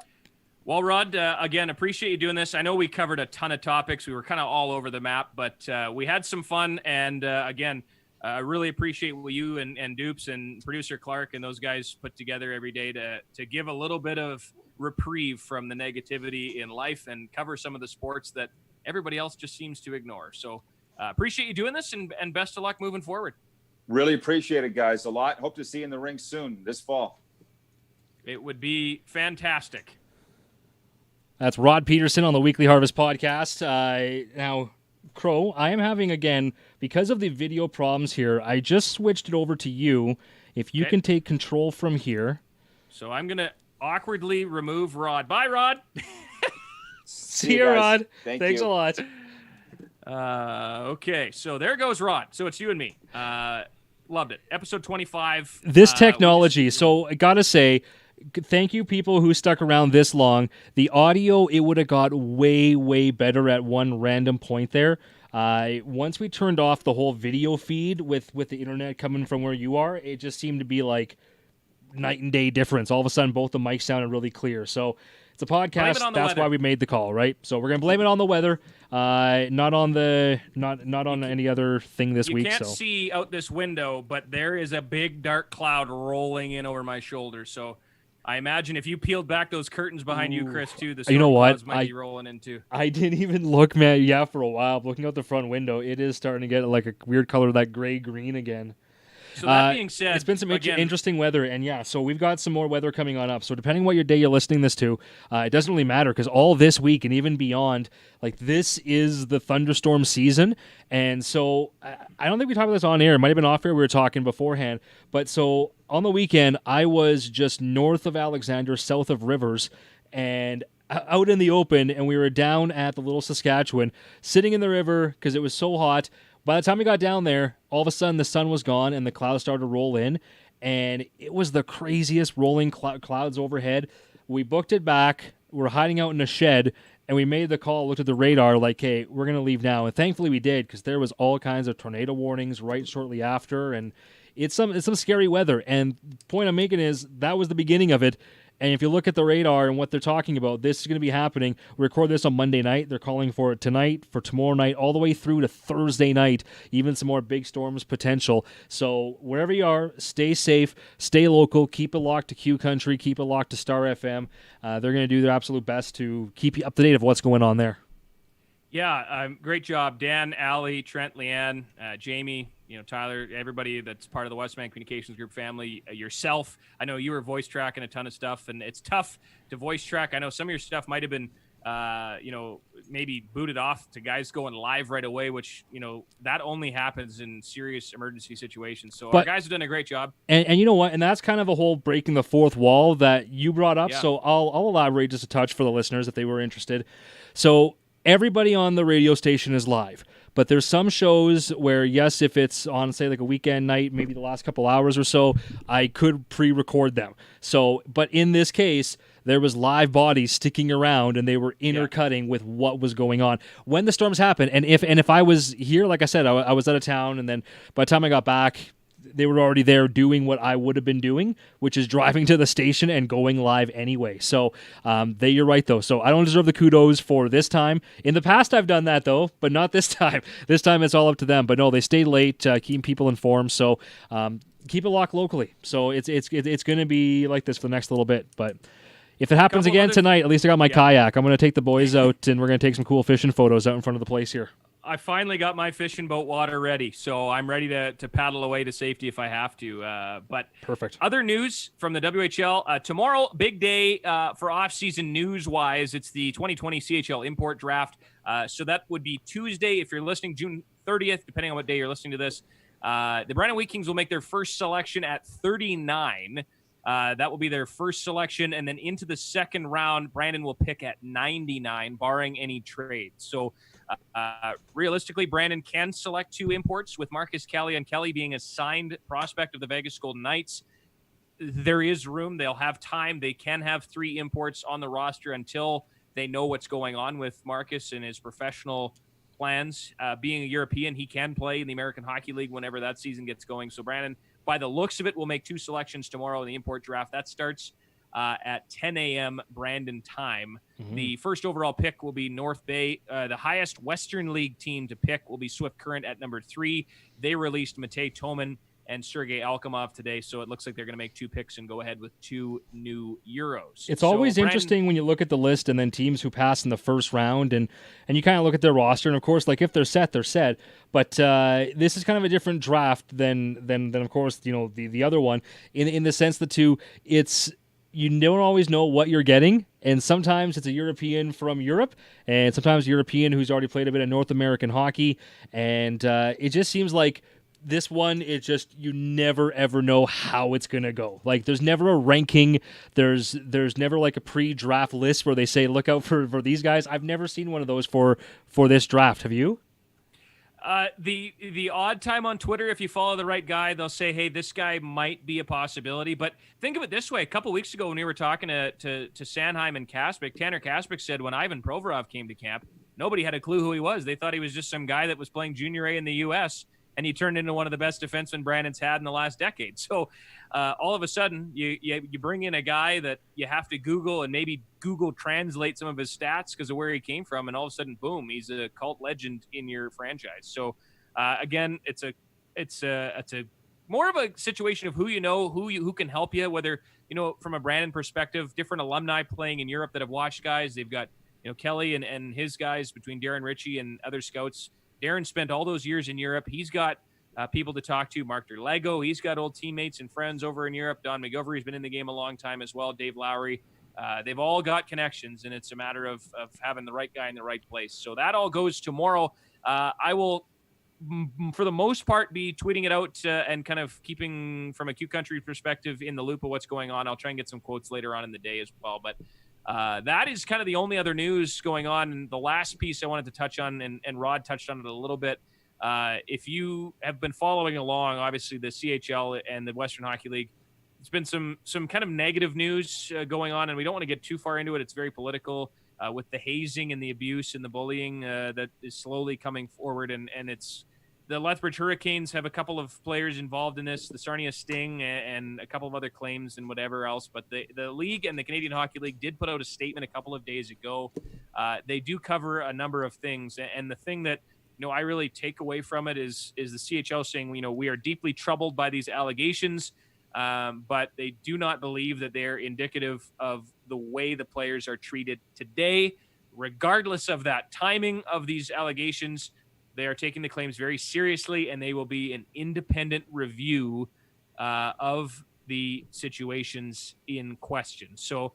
Well, Rod, again, appreciate you doing this. I know we covered a ton of topics. We were kind of all over the map, but we had some fun. And again, I really appreciate what you and Dupes and producer Clark and those guys put together every day to give a little bit of reprieve from the negativity in life and cover some of the sports that everybody else just seems to ignore. So appreciate you doing this, and best of luck moving forward. Really appreciate it, guys, a lot. Hope to see you in the ring soon this fall. It would be fantastic. That's Rod Pederson on the Weekly Harvest podcast. Now, Crowe, I am having, again, because of the video problems here, I just switched it over to you. If you can take control from here. So I'm going to awkwardly remove Rod. Bye, Rod. See you, Rod. Thanks a lot. Okay, so there goes Rod. So it's you and me. Loved it. Episode 25. This technology. So I got to say, thank you, people who stuck around this long. The audio, it would have got way, way better at one random point there. Once we turned off the whole video feed with the internet coming from where you are, it just seemed to be like night and day difference. All of a sudden, both the mics sounded really clear. So it's a podcast. That's why we made the call, right? So we're gonna blame it on the weather, not on any other thing this week. You can't see out this window, but there is a big dark cloud rolling in over my shoulder. So I imagine if you peeled back those curtains behind you, Chris, too, the storm clouds might be rolling in too. I didn't even look, man. Yeah, for a while, looking out the front window, it is starting to get like a weird color, that gray-green again. So that being said, it's been some interesting weather, and yeah, so we've got some more weather coming on up. So depending what your day you're listening this to, it doesn't really matter, because all this week and even beyond, like, this is the thunderstorm season. And so I don't think we talked about this on air. It might have been off air. We were talking beforehand. But so on the weekend, I was just north of Alexander, south of Rivers, and out in the open, and we were down at the Little Saskatchewan, sitting in the river because it was so hot. By the time we got down there, all of a sudden the sun was gone and the clouds started to roll in, and it was the craziest rolling clouds overhead. We booked it back. We're hiding out in a shed, and we made the call, looked at the radar, like, hey, we're going to leave now. And thankfully we did, because there was all kinds of tornado warnings right shortly after, and it's some scary weather. And the point I'm making is that was the beginning of it. And if you look at the radar and what they're talking about, this is going to be happening. We record this on Monday night. They're calling for it tonight, for tomorrow night, all the way through to Thursday night. Even some more big storms potential. So wherever you are, stay safe, stay local, keep it locked to Q Country, keep it locked to Star FM. They're going to do their absolute best to keep you up to date of what's going on there. Yeah, great job, Dan, Allie, Trent, Leanne, Jamie, Tyler, everybody that's part of the Westman Communications Group family, yourself. I know you were voice tracking a ton of stuff, and it's tough to voice track. I know some of your stuff might have been, maybe booted off to guys going live right away, which, that only happens in serious emergency situations. So our guys have done a great job. And you know what? And that's kind of a whole breaking the fourth wall that you brought up. Yeah. So I'll elaborate just a touch for the listeners if they were interested. So everybody on the radio station is live. But there's some shows where, yes, if it's on, say, like a weekend night, maybe the last couple hours or so, I could pre-record them. So, but in this case, there was live bodies sticking around, and they were intercutting with what was going on when the storms happened. And if I was here, like I said, I was out of town, and then by the time I got back, they were already there doing what I would have been doing, which is driving to the station and going live anyway. So you're right, though. So I don't deserve the kudos for this time. In the past, I've done that, though, but not this time. This time, it's all up to them. But no, they stayed late, keeping people informed. So keep it locked locally. So it's going to be like this for the next little bit. But if it happens again tonight, at least I got my kayak. I'm going to take the boys out, and we're going to take some cool fishing photos out in front of the place here. I finally got my fishing boat water ready, so I'm ready to paddle away to safety if I have to. But perfect. Other news from the WHL. Tomorrow, big day for off-season news-wise. It's the 2020 CHL import draft. So that would be Tuesday if you're listening, June 30th, depending on what day you're listening to this. The Brandon Wheat Kings will make their first selection at 39. That will be their first selection. And then into the second round, Brandon will pick at 99, barring any trades. So realistically, Brandon can select 2 imports, with Marcus Kelly and Kelly being a signed prospect of the Vegas Golden Knights. There is room. They'll have time. They can have 3 imports on the roster until they know what's going on with Marcus and his professional plans. Being a European, he can play in the American Hockey League whenever that season gets going. So Brandon, by the looks of it, will make 2 selections tomorrow in the import draft. That starts at 10 a.m. Brandon time. Mm-hmm. The first overall pick will be North Bay. The highest Western League team to pick will be Swift Current at number 3. They released Matej Toman and Sergei Alkimov today, so it looks like they're going to make 2 picks and go ahead with 2 new Euros. It's always interesting when you look at the list and then teams who pass in the first round, and you kind of look at their roster, and of course, like, if they're set, they're set. But this is kind of a different draft than of course, the other one, in the sense that, too, it's, you don't always know what you're getting, and sometimes it's a European from Europe, and sometimes a European who's already played a bit of North American hockey, and it just seems like this one, it just, you never ever know how it's gonna go. Like, there's never a ranking. There's never like a pre-draft list where they say look out for these guys. I've never seen one of those for this draft. Have you? The odd time on Twitter, if you follow the right guy, they'll say, hey, this guy might be a possibility. But think of it this way. A couple weeks ago when we were talking to Sanheim and Kaspic, Tanner Kaspic said when Ivan Provorov came to camp, nobody had a clue who he was. They thought he was just some guy that was playing Junior A in the U.S., and he turned into one of the best defensemen Brandon's had in the last decade. So all of a sudden, you bring in a guy that you have to Google and maybe Google translate some of his stats because of where he came from, and all of a sudden, boom, he's a cult legend in your franchise. So again, it's a more of a situation of who you know, who can help you. Whether from a Brandon perspective, different alumni playing in Europe that have watched guys. They've got Kelly and his guys between Darren Ritchie and other scouts. Darren spent all those years in Europe. He's got people to talk to. Mark Derlego, he's got old teammates and friends over in Europe. Don McGovery's been in the game a long time as well. Dave Lowry. They've all got connections, and it's a matter of having the right guy in the right place. So that all goes tomorrow. I will, for the most part, be tweeting it out and kind of keeping, from a Q Country perspective, in the loop of what's going on. I'll try and get some quotes later on in the day as well. But that is kind of the only other news going on. And the last piece I wanted to touch on, and Rod touched on it a little bit. If you have been following along, obviously the CHL and the Western Hockey League, it's been some kind of negative news going on, and we don't want to get too far into it. It's very political with the hazing and the abuse and the bullying that is slowly coming forward. And it's the Lethbridge Hurricanes have a couple of players involved in this, the Sarnia Sting and a couple of other claims and whatever else. But the league and the Canadian Hockey League did put out a statement a couple of days ago. They do cover a number of things. And the thing that I really take away from it is the CHL saying, we are deeply troubled by these allegations, but they do not believe that they're indicative of the way the players are treated today. Regardless of that timing of these allegations, they are taking the claims very seriously, and they will be an independent review of the situations in question. So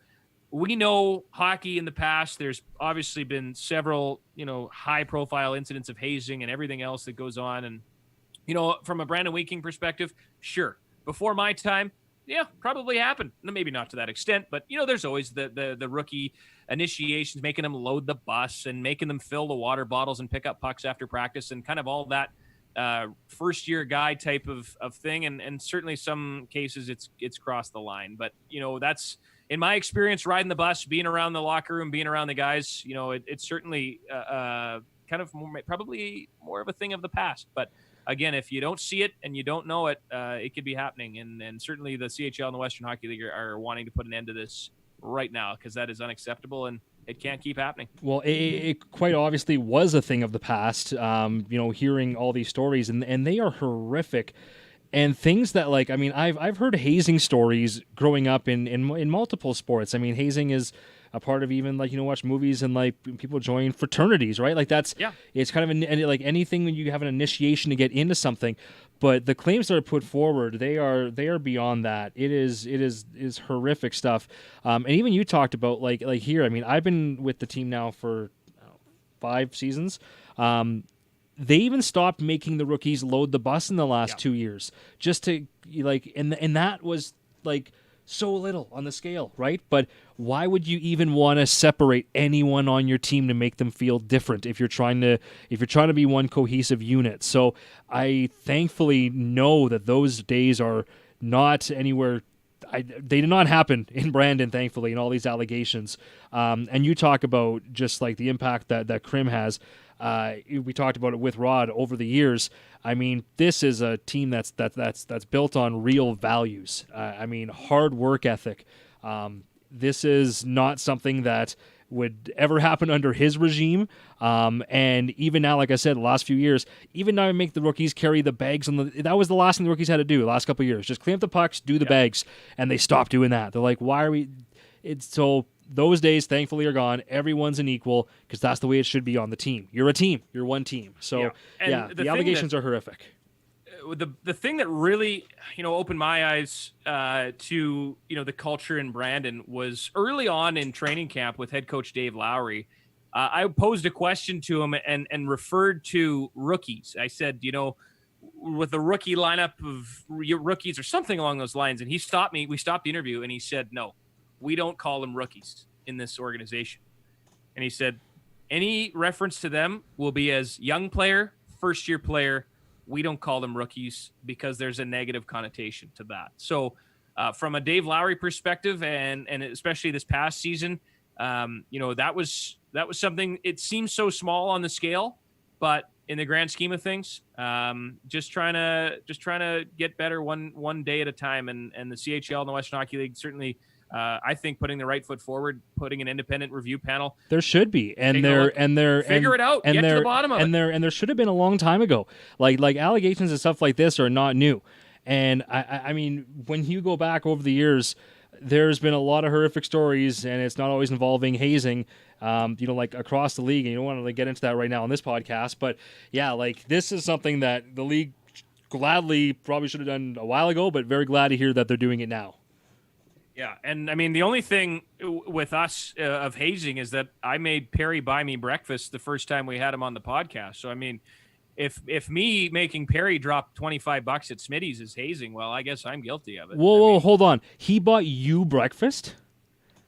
we know hockey in the past, there's obviously been several, high-profile incidents of hazing and everything else that goes on. And, from a Brandon Weeking perspective, sure. Before my time, yeah, probably happened. Maybe not to that extent, but, there's always the rookie initiations, making them load the bus and making them fill the water bottles and pick up pucks after practice and kind of all that first-year guy type of thing. And certainly some cases it's crossed the line. But, that's, in my experience, riding the bus, being around the locker room, being around the guys, it's certainly kind of probably more of a thing of the past. But again, if you don't see it and you don't know it, it could be happening. And certainly the CHL and the Western Hockey League are wanting to put an end to this right now, because that is unacceptable and it can't keep happening. Well, it quite obviously was a thing of the past, hearing all these stories, and they are horrific. And things that, I've heard hazing stories growing up in multiple sports. I mean, hazing is a part of even, watch movies and, people join fraternities, right? It's kind of anything when you have an initiation to get into something. But the claims that are put forward, they are beyond that. It is horrific stuff. And even you talked about, here, I've been with the team now for 5 seasons. They even stopped making the rookies load the bus in the last 2 years, just to and that was so little on the scale, right? But why would you even want to separate anyone on your team to make them feel different if you're trying to be one cohesive unit? So I thankfully know that those days are not anywhere. They did not happen in Brandon, thankfully, and all these allegations. And you talk about just the impact that Crim has. We talked about it with Rod over the years. This is a team that's built on real values. Hard work ethic. This is not something that would ever happen under his regime. And even now, like I said, the last few years, even now I make the rookies carry the bags that was the last thing the rookies had to do the last couple of years. Just clean up the pucks, do the bags, and they stopped doing that. They're like, why are we? It's so. Those days, thankfully, are gone. Everyone's an equal because that's the way it should be on the team. You're a team. You're one team. So, the allegations are horrific. the thing that really, opened my eyes to, the culture in Brandon was early on in training camp with head coach Dave Lowry. I posed a question to him and referred to rookies. I said, with the rookie lineup of rookies or something along those lines. And he stopped me. We stopped the interview and he said, no, we don't call them rookies in this organization. And he said, any reference to them will be as young player, first year player. We don't call them rookies because there's a negative connotation to that. So from a Dave Lowry perspective and especially this past season, that was something. It seems so small on the scale, but in the grand scheme of things, just trying to get better one day at a time. And the CHL and the Western Hockey League certainly, I think, putting the right foot forward, putting an independent review panel. There should be, figure it out, get to the bottom of it. And there should have been a long time ago. Like allegations and stuff like this are not new. And I mean, when you go back over the years, there's been a lot of horrific stories, and it's not always involving hazing, like across the league. And you don't want to get into that right now on this podcast, but yeah, like this is something that the league gladly probably should have done a while ago, but very glad to hear that they're doing it now. Yeah, and I mean, the only thing with us of hazing is that I made Perry buy me breakfast the first time we had him on the podcast. So, I mean, if me making Perry drop $25 at Smitty's is hazing, well, I guess I'm guilty of it. Whoa, hold on. He bought you breakfast?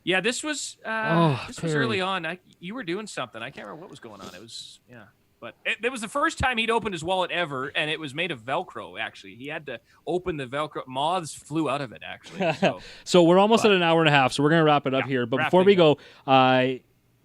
Yeah, this was early on. You were doing something. I can't remember what was going on. It was, yeah. But it was the first time he'd opened his wallet ever, and it was made of Velcro, actually. He had to open the Velcro. Moths flew out of it, actually. So we're almost at an hour and a half, so we're going to wrap it up here. But before we go,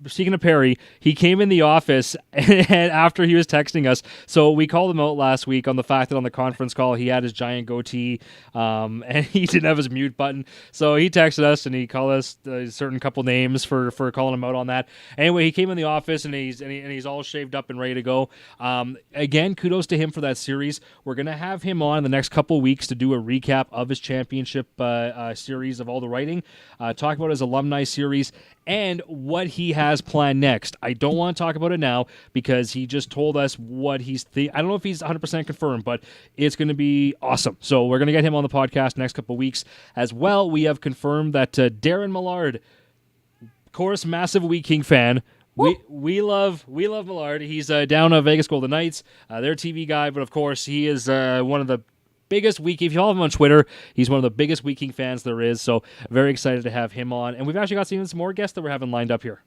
speaking of Perry, he came in the office and after he was texting us. So we called him out last week on the fact that on the conference call he had his giant goatee and he didn't have his mute button. So he texted us and he called us a certain couple names for calling him out on that. Anyway, he came in the office and he's all shaved up and ready to go. Again, kudos to him for that series. We're gonna have him on in the next couple weeks to do a recap of his championship series of all the writing, talk about his alumni series and what he has planned next. I don't want to talk about it now because he just told us what he's I don't know if he's 100% confirmed, but it's going to be awesome. So we're going to get him on the podcast next couple of weeks as well. We have confirmed that Darren Millard, of course, massive Wheat King fan. We love Millard. He's down at Vegas Golden Knights, their TV guy, but of course he is one of the biggest Wheat King. If you follow him on Twitter, he's one of the biggest Wheat King fans there is. So very excited to have him on. And we've actually got some more guests that we're having lined up here.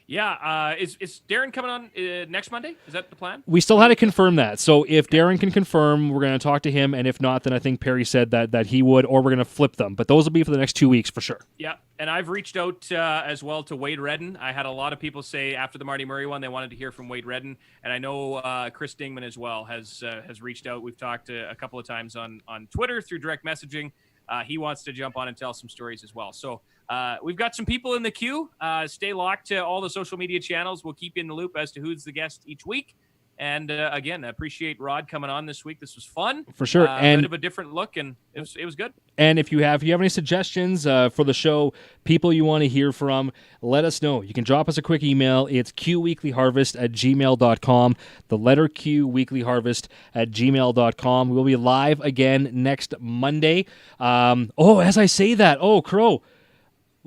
Yeah. Is Darren coming on next Monday? Is that the plan? We still had to confirm that. So if Darren can confirm, we're going to talk to him. And if not, then I think Perry said that he would, or we're going to flip them. But those will be for the next 2 weeks for sure. Yeah. And I've reached out as well to Wade Redden. I had a lot of people say after the Marty Murray one, they wanted to hear from Wade Redden. And I know Chris Dingman as well has reached out. We've talked a couple of times on Twitter through direct messaging. He wants to jump on and tell some stories as well. So we've got some people in the queue. Stay locked to all the social media channels. We'll keep you in the loop as to who's the guest each week. And again, I appreciate Rod coming on this week. This was fun. For sure. And bit of a different look, and it was good. And if you have any suggestions for the show, people you want to hear from, let us know. You can drop us a quick email. It's qweeklyharvest@gmail.com. The letter Q, weeklyharvest@gmail.com. We'll be live again next Monday. As I say that, Crowe.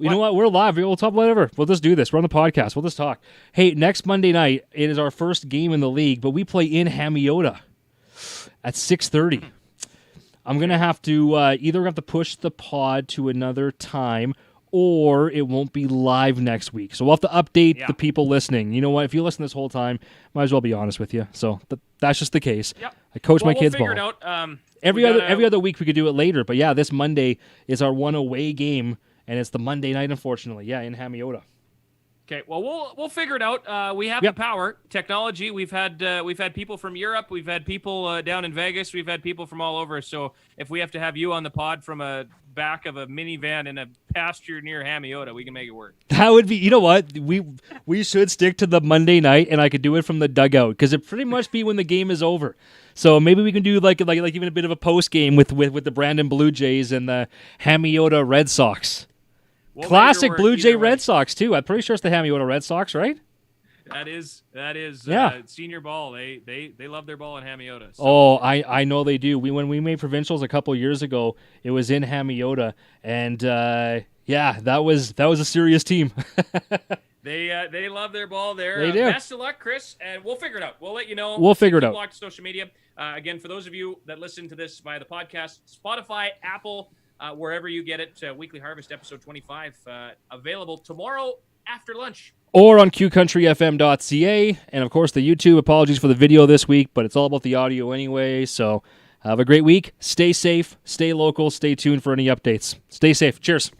You know what? We're live. We'll talk whatever. We'll just do this. We're on the podcast. We'll just talk. Hey, next Monday night, it is our first game in the league, but we play in Hamiota at 6:30. I'm going to have to either have to push the pod to another time or it won't be live next week. So we'll have to update the people listening. You know what? If you listen this whole time, might as well be honest with you. So that's just the case. Yep. I coach my kids' ball. We'll figure it out. Every other week we could do it later. But yeah, this Monday is our one away game. And it's the Monday night, unfortunately. Yeah, in Hamiota. Okay, well, we'll figure it out. We have the power, technology. We've had people from Europe. We've had people down in Vegas. We've had people from all over. So if we have to have you on the pod from a back of a minivan in a pasture near Hamiota, we can make it work. That would be. You know what? We should stick to the Monday night, and I could do it from the dugout because it pretty much be when the game is over. So maybe we can do like even a bit of a post game with the Brandon Blue Jays and the Hamiota Red Sox. Classic Blue Jay Red Sox, too. I'm pretty sure it's the Hamiota Red Sox, right? That is Yeah. senior ball. They love their ball in Hamiota. So. Oh, I know they do. When we made provincials a couple years ago, it was in Hamiota, and that was a serious team. They love their ball there. They do. Best of luck, Chris, and we'll figure it out. We'll let you know. We'll figure it out. Locked social media. Again, for those of you that listen to this via the podcast, Spotify, Apple, wherever you get it, Weekly Harvest episode 25, available tomorrow after lunch. Or on qcountryfm.ca, and of course the YouTube. Apologies for the video this week, but it's all about the audio anyway. So have a great week. Stay safe, stay local, stay tuned for any updates. Stay safe. Cheers.